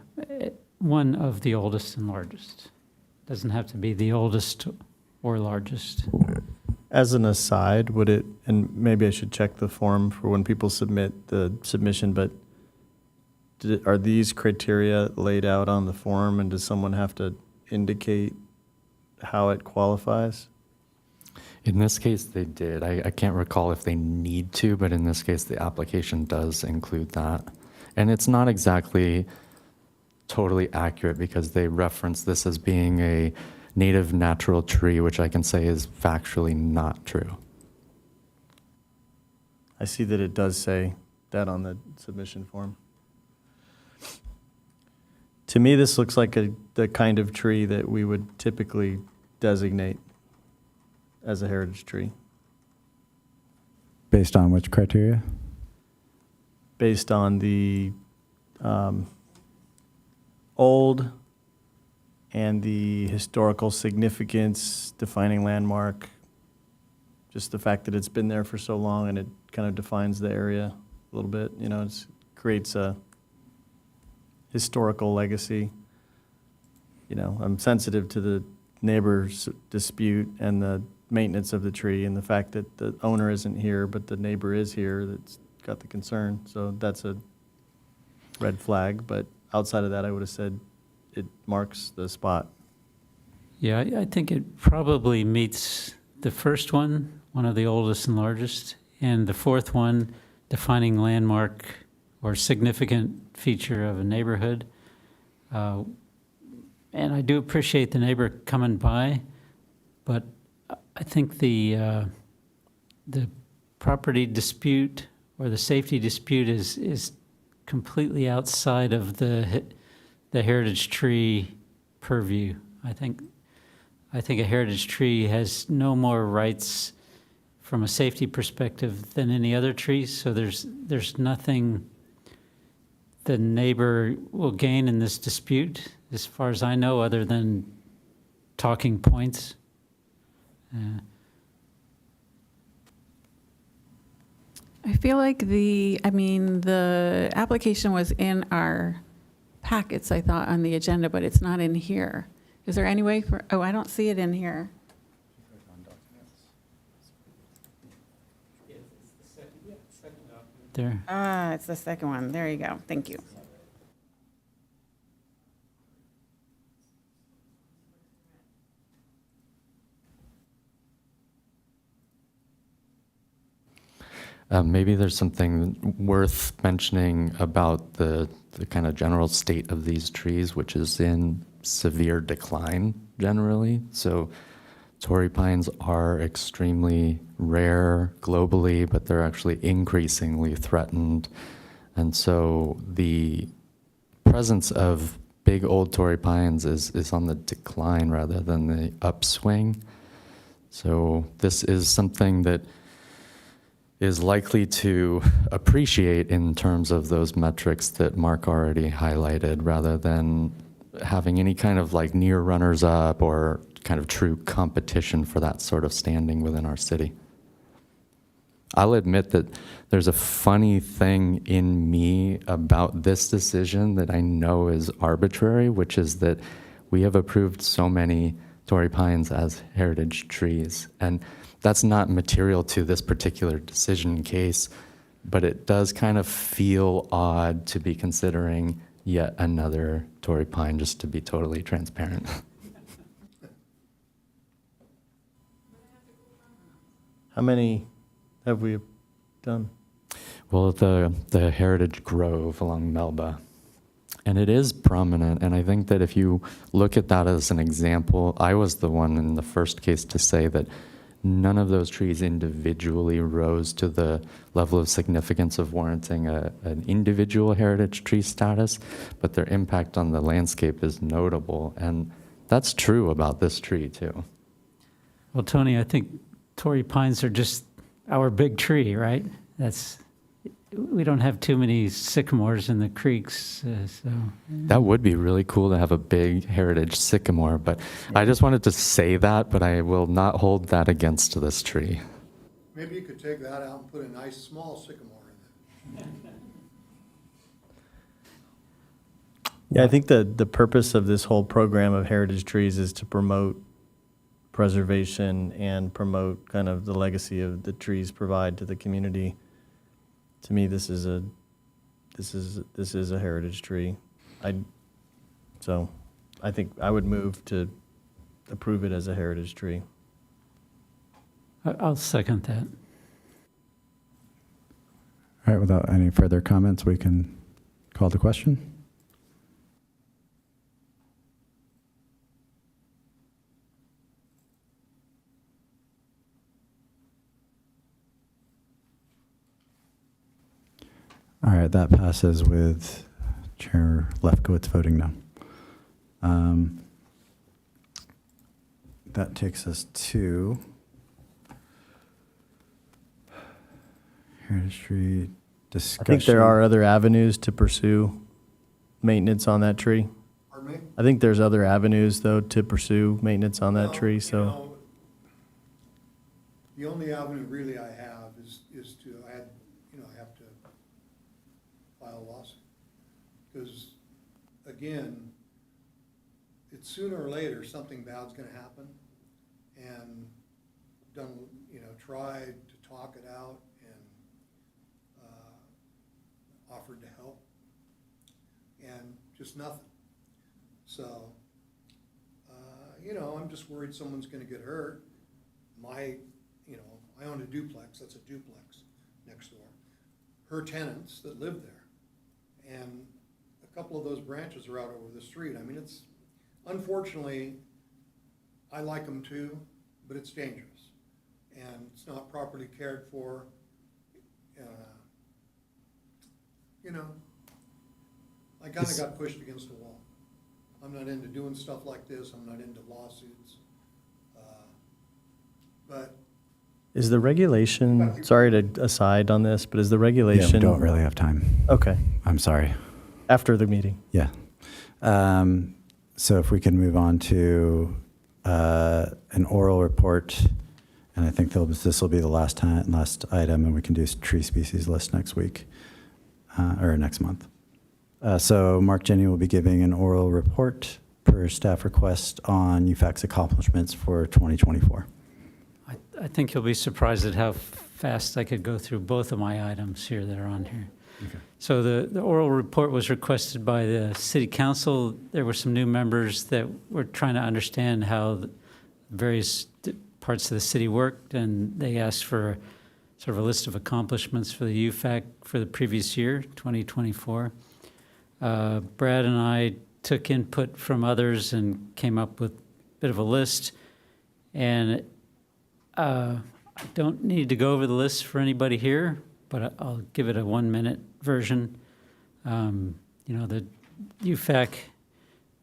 one of the oldest and largest. Doesn't have to be the oldest or largest. As an aside, would it, and maybe I should check the form for when people submit the submission, but are these criteria laid out on the form, and does someone have to indicate how it qualifies? In this case, they did. I can't recall if they need to, but in this case, the application does include that. And it's not exactly totally accurate, because they reference this as being a native natural tree, which I can say is factually not true. I see that it does say that on the submission form. To me, this looks like the kind of tree that we would typically designate as a heritage tree. Based on which criteria? Based on the old and the historical significance, defining landmark, just the fact that it's been there for so long and it kind of defines the area a little bit. You know, it creates a historical legacy. You know, I'm sensitive to the neighbor's dispute and the maintenance of the tree and the fact that the owner isn't here, but the neighbor is here that's got the concern. So that's a red flag. But outside of that, I would have said it marks the spot. Yeah, I think it probably meets the first one of the oldest and largest, and the fourth one, defining landmark or significant feature of a neighborhood. And I do appreciate the neighbor coming by, but I think the property dispute or the safety dispute is completely outside of the heritage tree purview. I think a heritage tree has no more rights from a safety perspective than any other tree. So there's nothing the neighbor will gain in this dispute, as far as I know, other than talking points. I feel like the application was in our packets, I thought, on the agenda, but it's not in here. Is there any way I don't see it in here. there? It's the second one. There you go. Thank you. Maybe there's something worth mentioning about the kind of general state of these trees, which is in severe decline generally. So Torrey pines are extremely rare globally, but they're actually increasingly threatened. And so the presence of big old Torrey pines is on the decline rather than the upswing. So this is something that is likely to appreciate in terms of those metrics that Mark already highlighted, rather than having any kind of like near runners up or kind of true competition for that sort of standing within our city. I'll admit that there's a funny thing in me about this decision that I know is arbitrary, which is that we have approved so many Torrey pines as heritage trees. And that's not material to this particular decision case, but it does kind of feel odd to be considering yet another Torrey pine, just to be totally transparent. How many have we done? Well, the Heritage Grove along Melba. And it is prominent, and I think that if you look at that as an example, I was the one in the first case to say that none of those trees individually rose to the level of significance of warranting an individual heritage tree status, but their impact on the landscape is notable, and that's true about this tree too. Well, Tony, I think Torrey pines are just our big tree, right? We don't have too many sycamores in the creeks, so. That would be really cool to have a big heritage sycamore, but I just wanted to say that, but I will not hold that against this tree. Maybe you could take that out and put a nice small sycamore in there. Yeah, I think the purpose of this whole program of heritage trees is to promote preservation and promote kind of the legacy of the trees provide to the community. To me, this is a heritage tree. So I think I would move to approve it as a heritage tree. I'll second that. All right, without any further comments, we can call the question. All right, that passes with Chair Lefkowitz voting no. That takes us to Heritage Tree discussion. I think there are other avenues to pursue maintenance on that tree. Pardon me? I think there's other avenues, though, to pursue maintenance on that Well, tree, you so. know, the only avenue really I have is to add, I have to file a lawsuit. Because, again, it's sooner or later, something bad's gonna happen. And tried to talk it out and offered to help. And just nothing. So, I'm just worried someone's gonna get hurt. I own a duplex, that's a duplex next door. Her tenants that live there. And a couple of those branches are out over the street. I mean, it's, unfortunately, I like them too, but it's dangerous. And it's not properly cared for. I kind of got pushed against the wall. I'm not into doing stuff like this. I'm not into lawsuits. But Is the regulation, sorry to aside on this, but is the Yeah, regulation? we don't really have time. Okay, I'm sorry. after the meeting. Yeah. So if we can move on to an oral report, and I think this will be the last item, and we can do tree species list next week, or next month. So Mark Jenny will be giving an oral report per staff request on UFAC's accomplishments for 2024. I think you'll be surprised at how fast I could go through both of my items here that are on here. So the oral report was requested by the city council. There were some new members that were trying to understand how the various parts of the city worked, and they asked for sort of a list of accomplishments for the UFAC for the previous year, 2024. Brad and I took input from others and came up with a bit of a list. And I don't need to go over the list for anybody here, but I'll give it a 1-minute version. The UFAC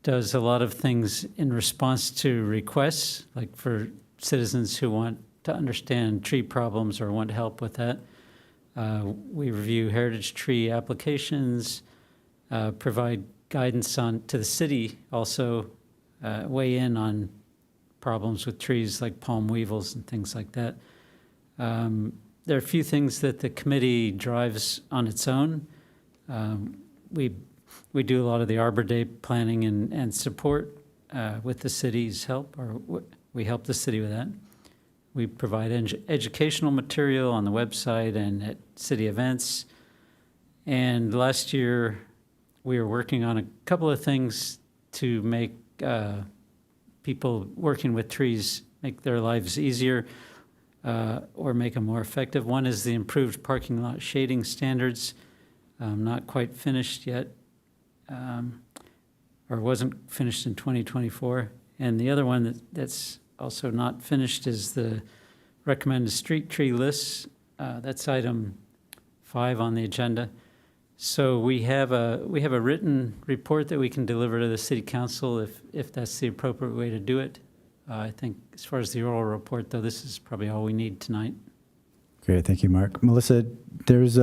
does a lot of things in response to requests, like for citizens who want to understand tree problems or want help with that. We review heritage tree applications, provide guidance to the city, also weigh in on problems with trees like palm weevils and things like that. There are a few things that the committee drives on its own. We do a lot of the Arbor Day planning and support with the city's help, or we help the city with that. We provide educational material on the website and at city events. And last year, we were working on a couple of things to make people working with trees make their lives easier or make them more effective. One is the improved parking lot shading standards, not quite finished yet, or wasn't finished in 2024. And the other one that's also not finished is the recommended street tree lists. That's item 5 on the agenda. So we have a written report that we can deliver to the city council if that's the appropriate way to do it. I think as far as the oral report, though, this is probably all we need tonight. Great, thank you, Mark. Melissa, there's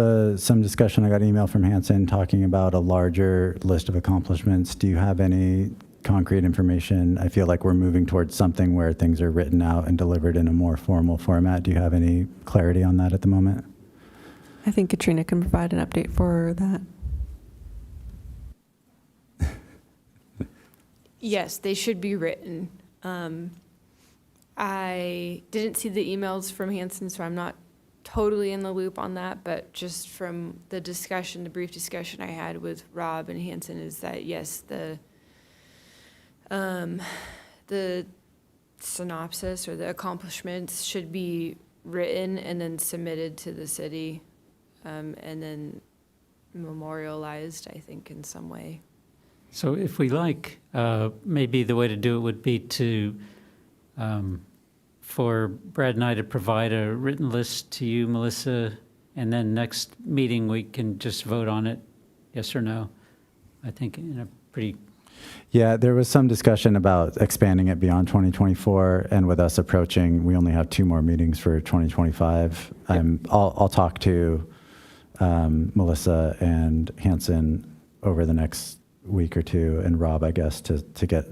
some discussion. I got an email from Hanson talking about a larger list of accomplishments. Do you have any concrete information? I feel like we're moving towards something where things are written out and delivered in a more formal format. Do you have any clarity on that at the moment? I think Katrina can provide an update for that. Yes, they should be written. I didn't see the emails from Hanson, so I'm not totally in the loop on that, but just from the brief discussion I had with Rob and Hanson is that, yes, the synopsis or the accomplishments should be written and then submitted to the city, and then memorialized, I think, in some way. So if we like, maybe the way to do it would be to, for Brad and I to provide a written list to you, Melissa, and then next meeting we can just vote on it, yes or no. I think in a pretty... Yeah, there was some discussion about expanding it beyond 2024, and with us approaching, we only have 2 more meetings for 2025. Yep. I'll talk to Melissa and Hanson over the next week or 2, and Rob, I guess, to get,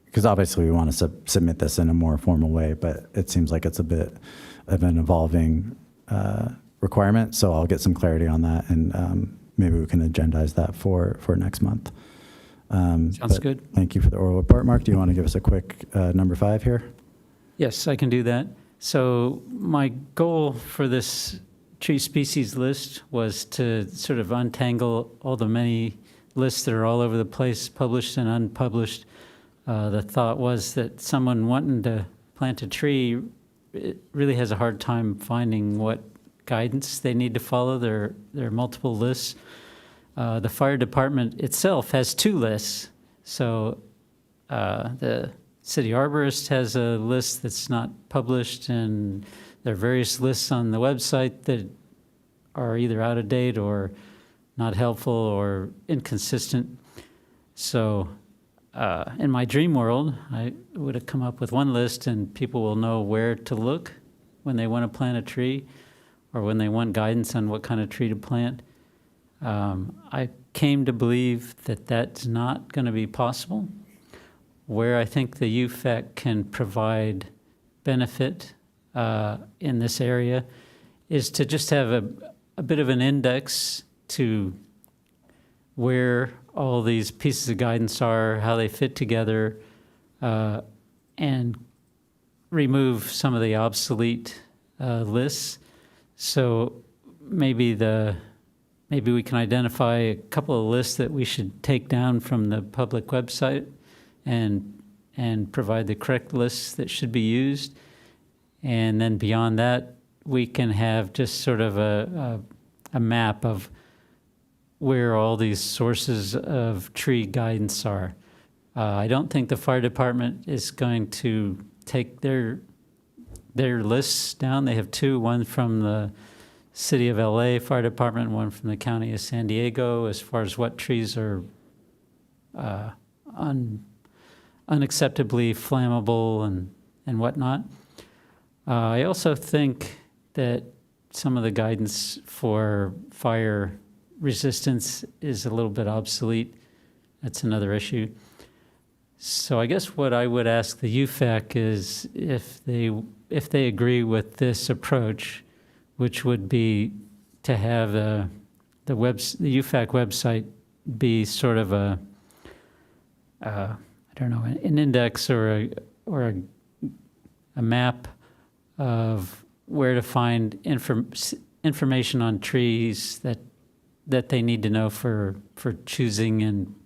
because obviously we want to submit this in a more formal way, but it seems like it's a bit of an evolving requirement, so I'll get some clarity on that, and maybe we can agendize that for next month. Sounds good. Thank you for the oral report. Mark, do you want to give us a quick number 5 here? Yes, I can do that. So my goal for this tree species list was to sort of untangle all the many lists that are all over the place, published and unpublished. The thought was that someone wanting to plant a tree really has a hard time finding what guidance they need to follow. There are multiple lists. The fire department itself has 2 lists. So the city arborist has a list that's not published, and there are various lists on the website that are either out of date or not helpful or inconsistent. So in my dream world, I would have come up with one list and people will know where to look when they want to plant a tree or when they want guidance on what kind of tree to plant. I came to believe that that's not going to be possible. Where I think the UFAC can provide benefit in this area is to just have a bit of an index to where all these pieces of guidance are, how they fit together, and remove some of the obsolete lists So maybe we can identify a couple of lists that we should take down from the public website and provide the correct lists that should be used. And then beyond that, we can have just sort of a map of where all these sources of tree guidance are. I don't think the fire department is going to take their lists down. They have two, one from the City of LA Fire Department, one from the County of San Diego, as far as what trees are unacceptably flammable and whatnot. I also think that some of the guidance for fire resistance is a little bit obsolete. That's another issue. So I guess what I would ask the UFAC is if they agree with this approach, which would be to have the UFAC website be sort of I don't know, an index or a map of where to find information on trees that they need to know for choosing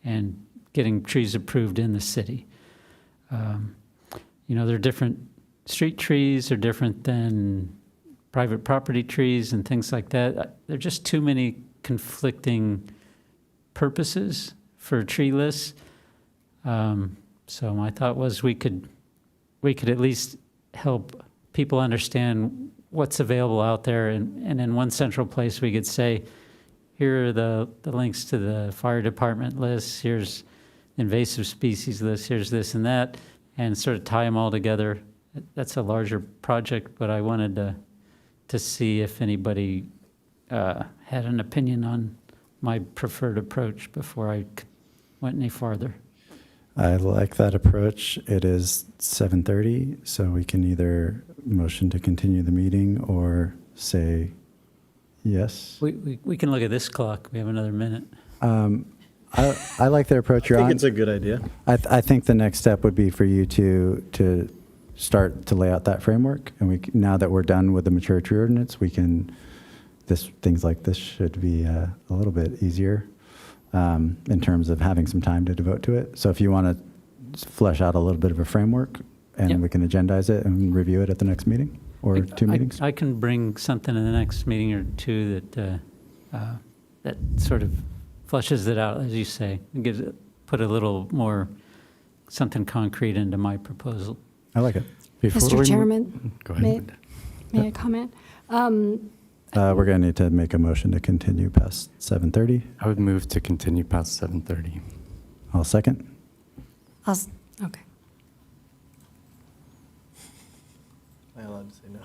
and getting trees approved in the city. They're different. Street trees are different than private property trees and things like that. There are just too many conflicting purposes for tree lists. So my thought was we could at least help people understand what's available out there, and in one central place we could say, here are the links to the fire department lists, here's invasive species list, here's this and that, and sort of tie them all together. That's a larger project, but I wanted to see if anybody had an opinion on my preferred approach before I went any farther. I like that approach. It is 7:30, so we can either motion to continue the meeting or say yes. We can look at this clock. We have another minute. I like their approach. I think it's a good idea. I think the next step would be for you to start to lay out that framework, and now that we're done with the mature tree ordinance, things like this should be a little bit easier in terms of having some time to devote to it. So if you want to flesh out a little bit of a framework, and Yep. we can agendize it and review it at the next meeting or two meetings. I can bring something in the next meeting or two that sort of fleshes it out, as you say, and put a little more something concrete into my proposal. I like it. Mr. Chairman, Go ahead. may I comment? We're going to need to make a motion to continue past 7:30. I would move to continue past 7:30. I'll second. Okay. Am I allowed to say no?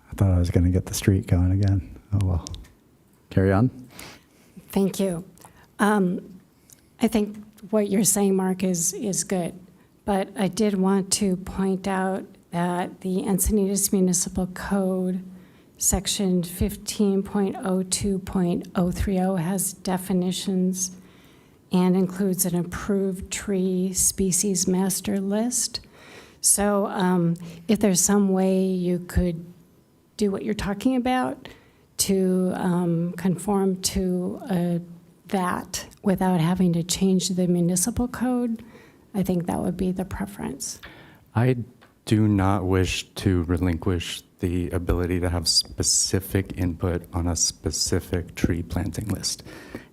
I thought I was going to get the streak going again. Oh, well. Carry on. Thank you. I think what you're saying, Mark, is good. But I did want to point out that the Encinitas Municipal Code, Section 15.02.030 has definitions and includes an approved tree species master list. So if there's some way you could do what you're talking about to conform to that without having to change the municipal code, I think that would be the preference. I do not wish to relinquish the ability to have specific input on a specific tree planting list.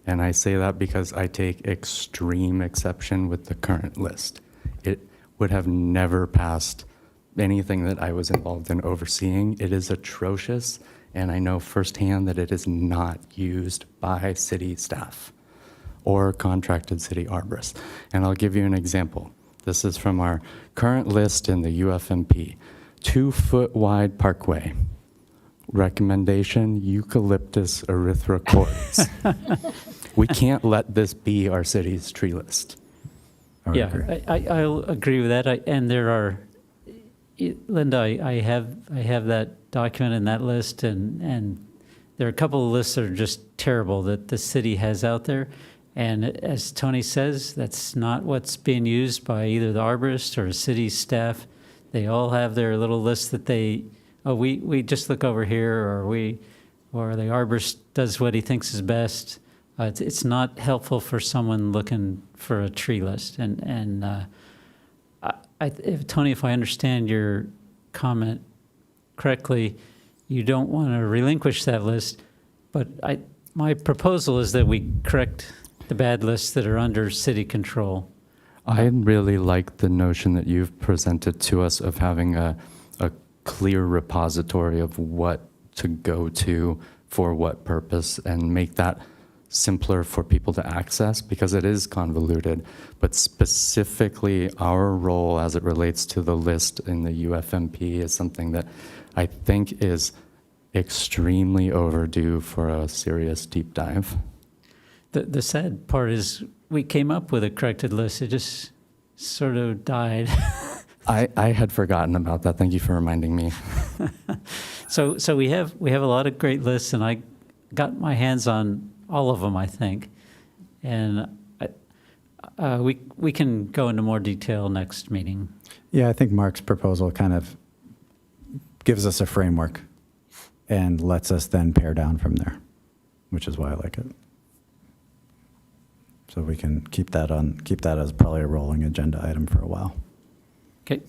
And I say that because I take extreme exception with the current list. It would have never passed anything that I was involved in overseeing. It is atrocious, and I know firsthand that it is not used by city staff or contracted city arborists. And I'll give you an example. This is from our current list in the UFMP. 2-foot wide parkway. Recommendation, Eucalyptus erythrocoris. We can't let this be our city's tree list. I would Yeah, agree. I'll agree with that. And there are, Linda, I have that document in that list, and there are a couple of lists that are just terrible that the city has out there. And as Tony says, that's not what's being used by either the arborist or city staff. They all have their little lists that we just look over here, or the arborist does what he thinks is best. It's not helpful for someone looking for a tree list. And Tony, if I understand your comment correctly, you don't want to relinquish that list, but my proposal is that we correct the bad lists that are under city control. I really like the notion that you've presented to us of having a clear repository of what to go to for what purpose, and make that simpler for people to access, because it is convoluted. But specifically, our role as it relates to the list in the UFMP is something that I think is extremely overdue for a serious deep dive. The sad part is we came up with a corrected list. It just sort of died. I had forgotten about that. Thank you for reminding me. So we have a lot of great lists, and I got my hands on all of them, I think. And we can go into more detail next meeting. Yeah, I think Mark's proposal kind of gives us a framework and lets us then pare down from there, which is why I like it. So we can keep that as probably a rolling agenda item for a while. Okay.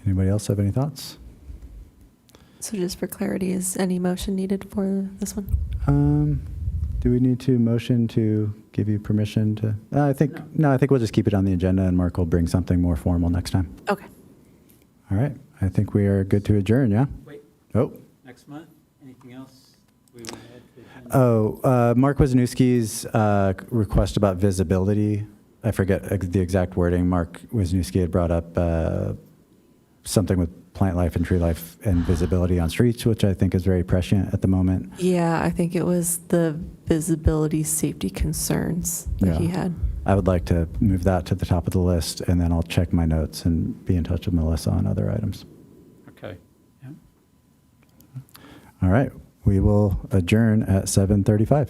Anybody else have any thoughts? So just for clarity, is any motion needed for this one? Do we need to motion to give you permission to? I think we'll just keep it on the agenda, and Mark will bring something more formal next time. Okay. All right. I think we are good to adjourn. Yeah. Wait. Oh. Next month. Anything else we want to add to the agenda? Mark Wisniewski's request about visibility. I forget the exact wording. Mark Wisniewski had brought up something with plant life and tree life and visibility on streets, which I think is very prescient at the moment. Yeah, I think it was the visibility safety concerns that he had. I would like to move that to the top of the list, and then I'll check my notes and be in touch with Melissa on other items. Okay. Yeah. All right. We will adjourn at 7:35.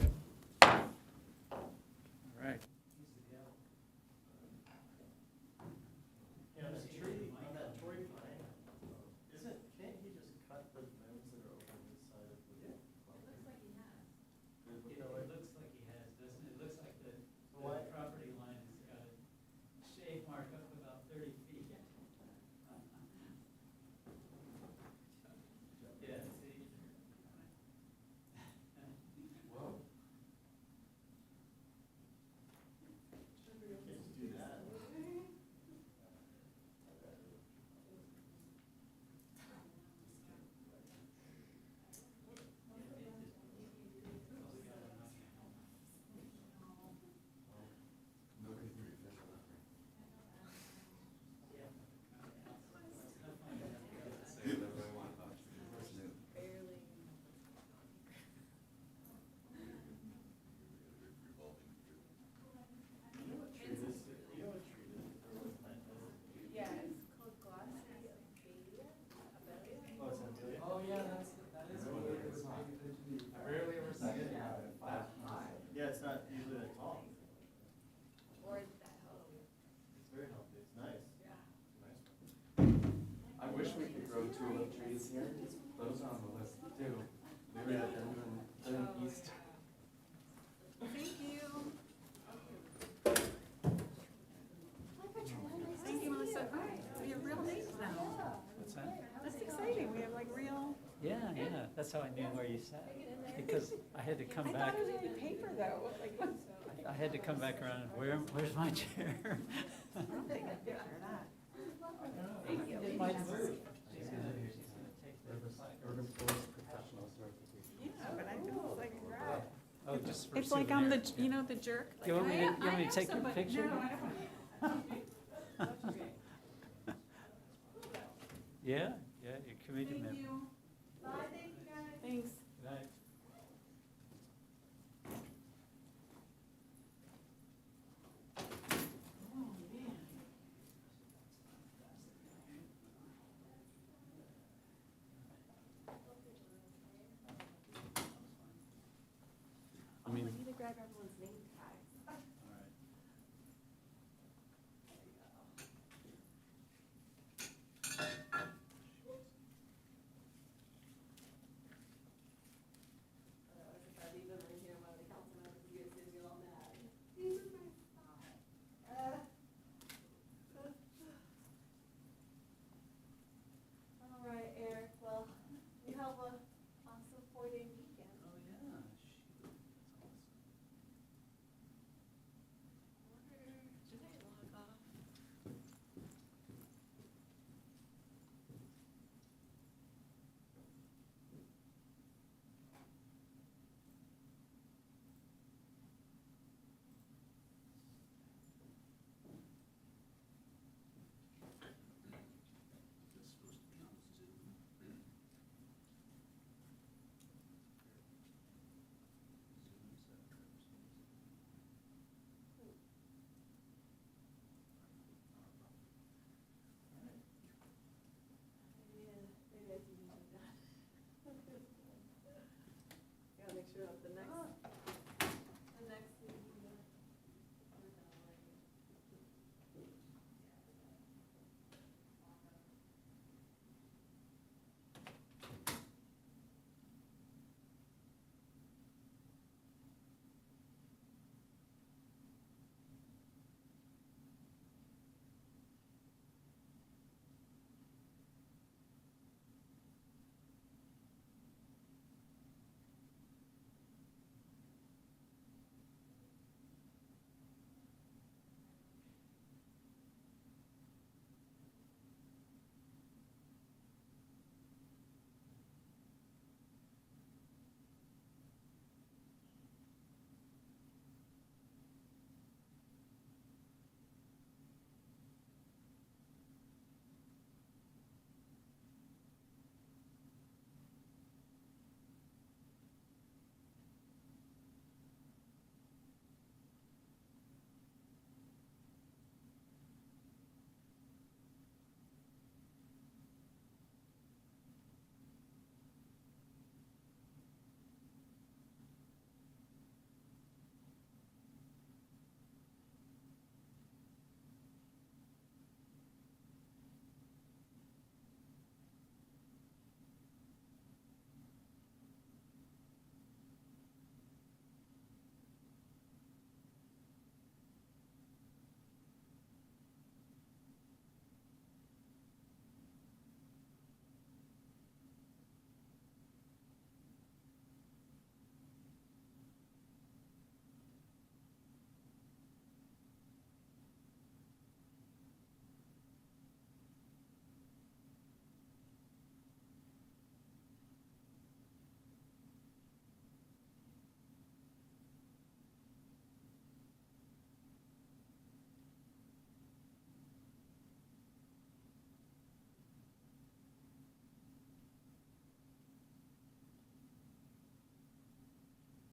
Yeah, that's how I knew where you sat, because I had to come back. it was in the paper, though. I had to come back around and where's my chair? I'll take a picture of that. Thank you. Yeah, but I feel like, Oh, just for it's like I'm the jerk. You want me to take your picture? No, I don't. Yeah, your committee member. Thank you. Bye, thank you guys. Thanks. Good night. grab everyone's name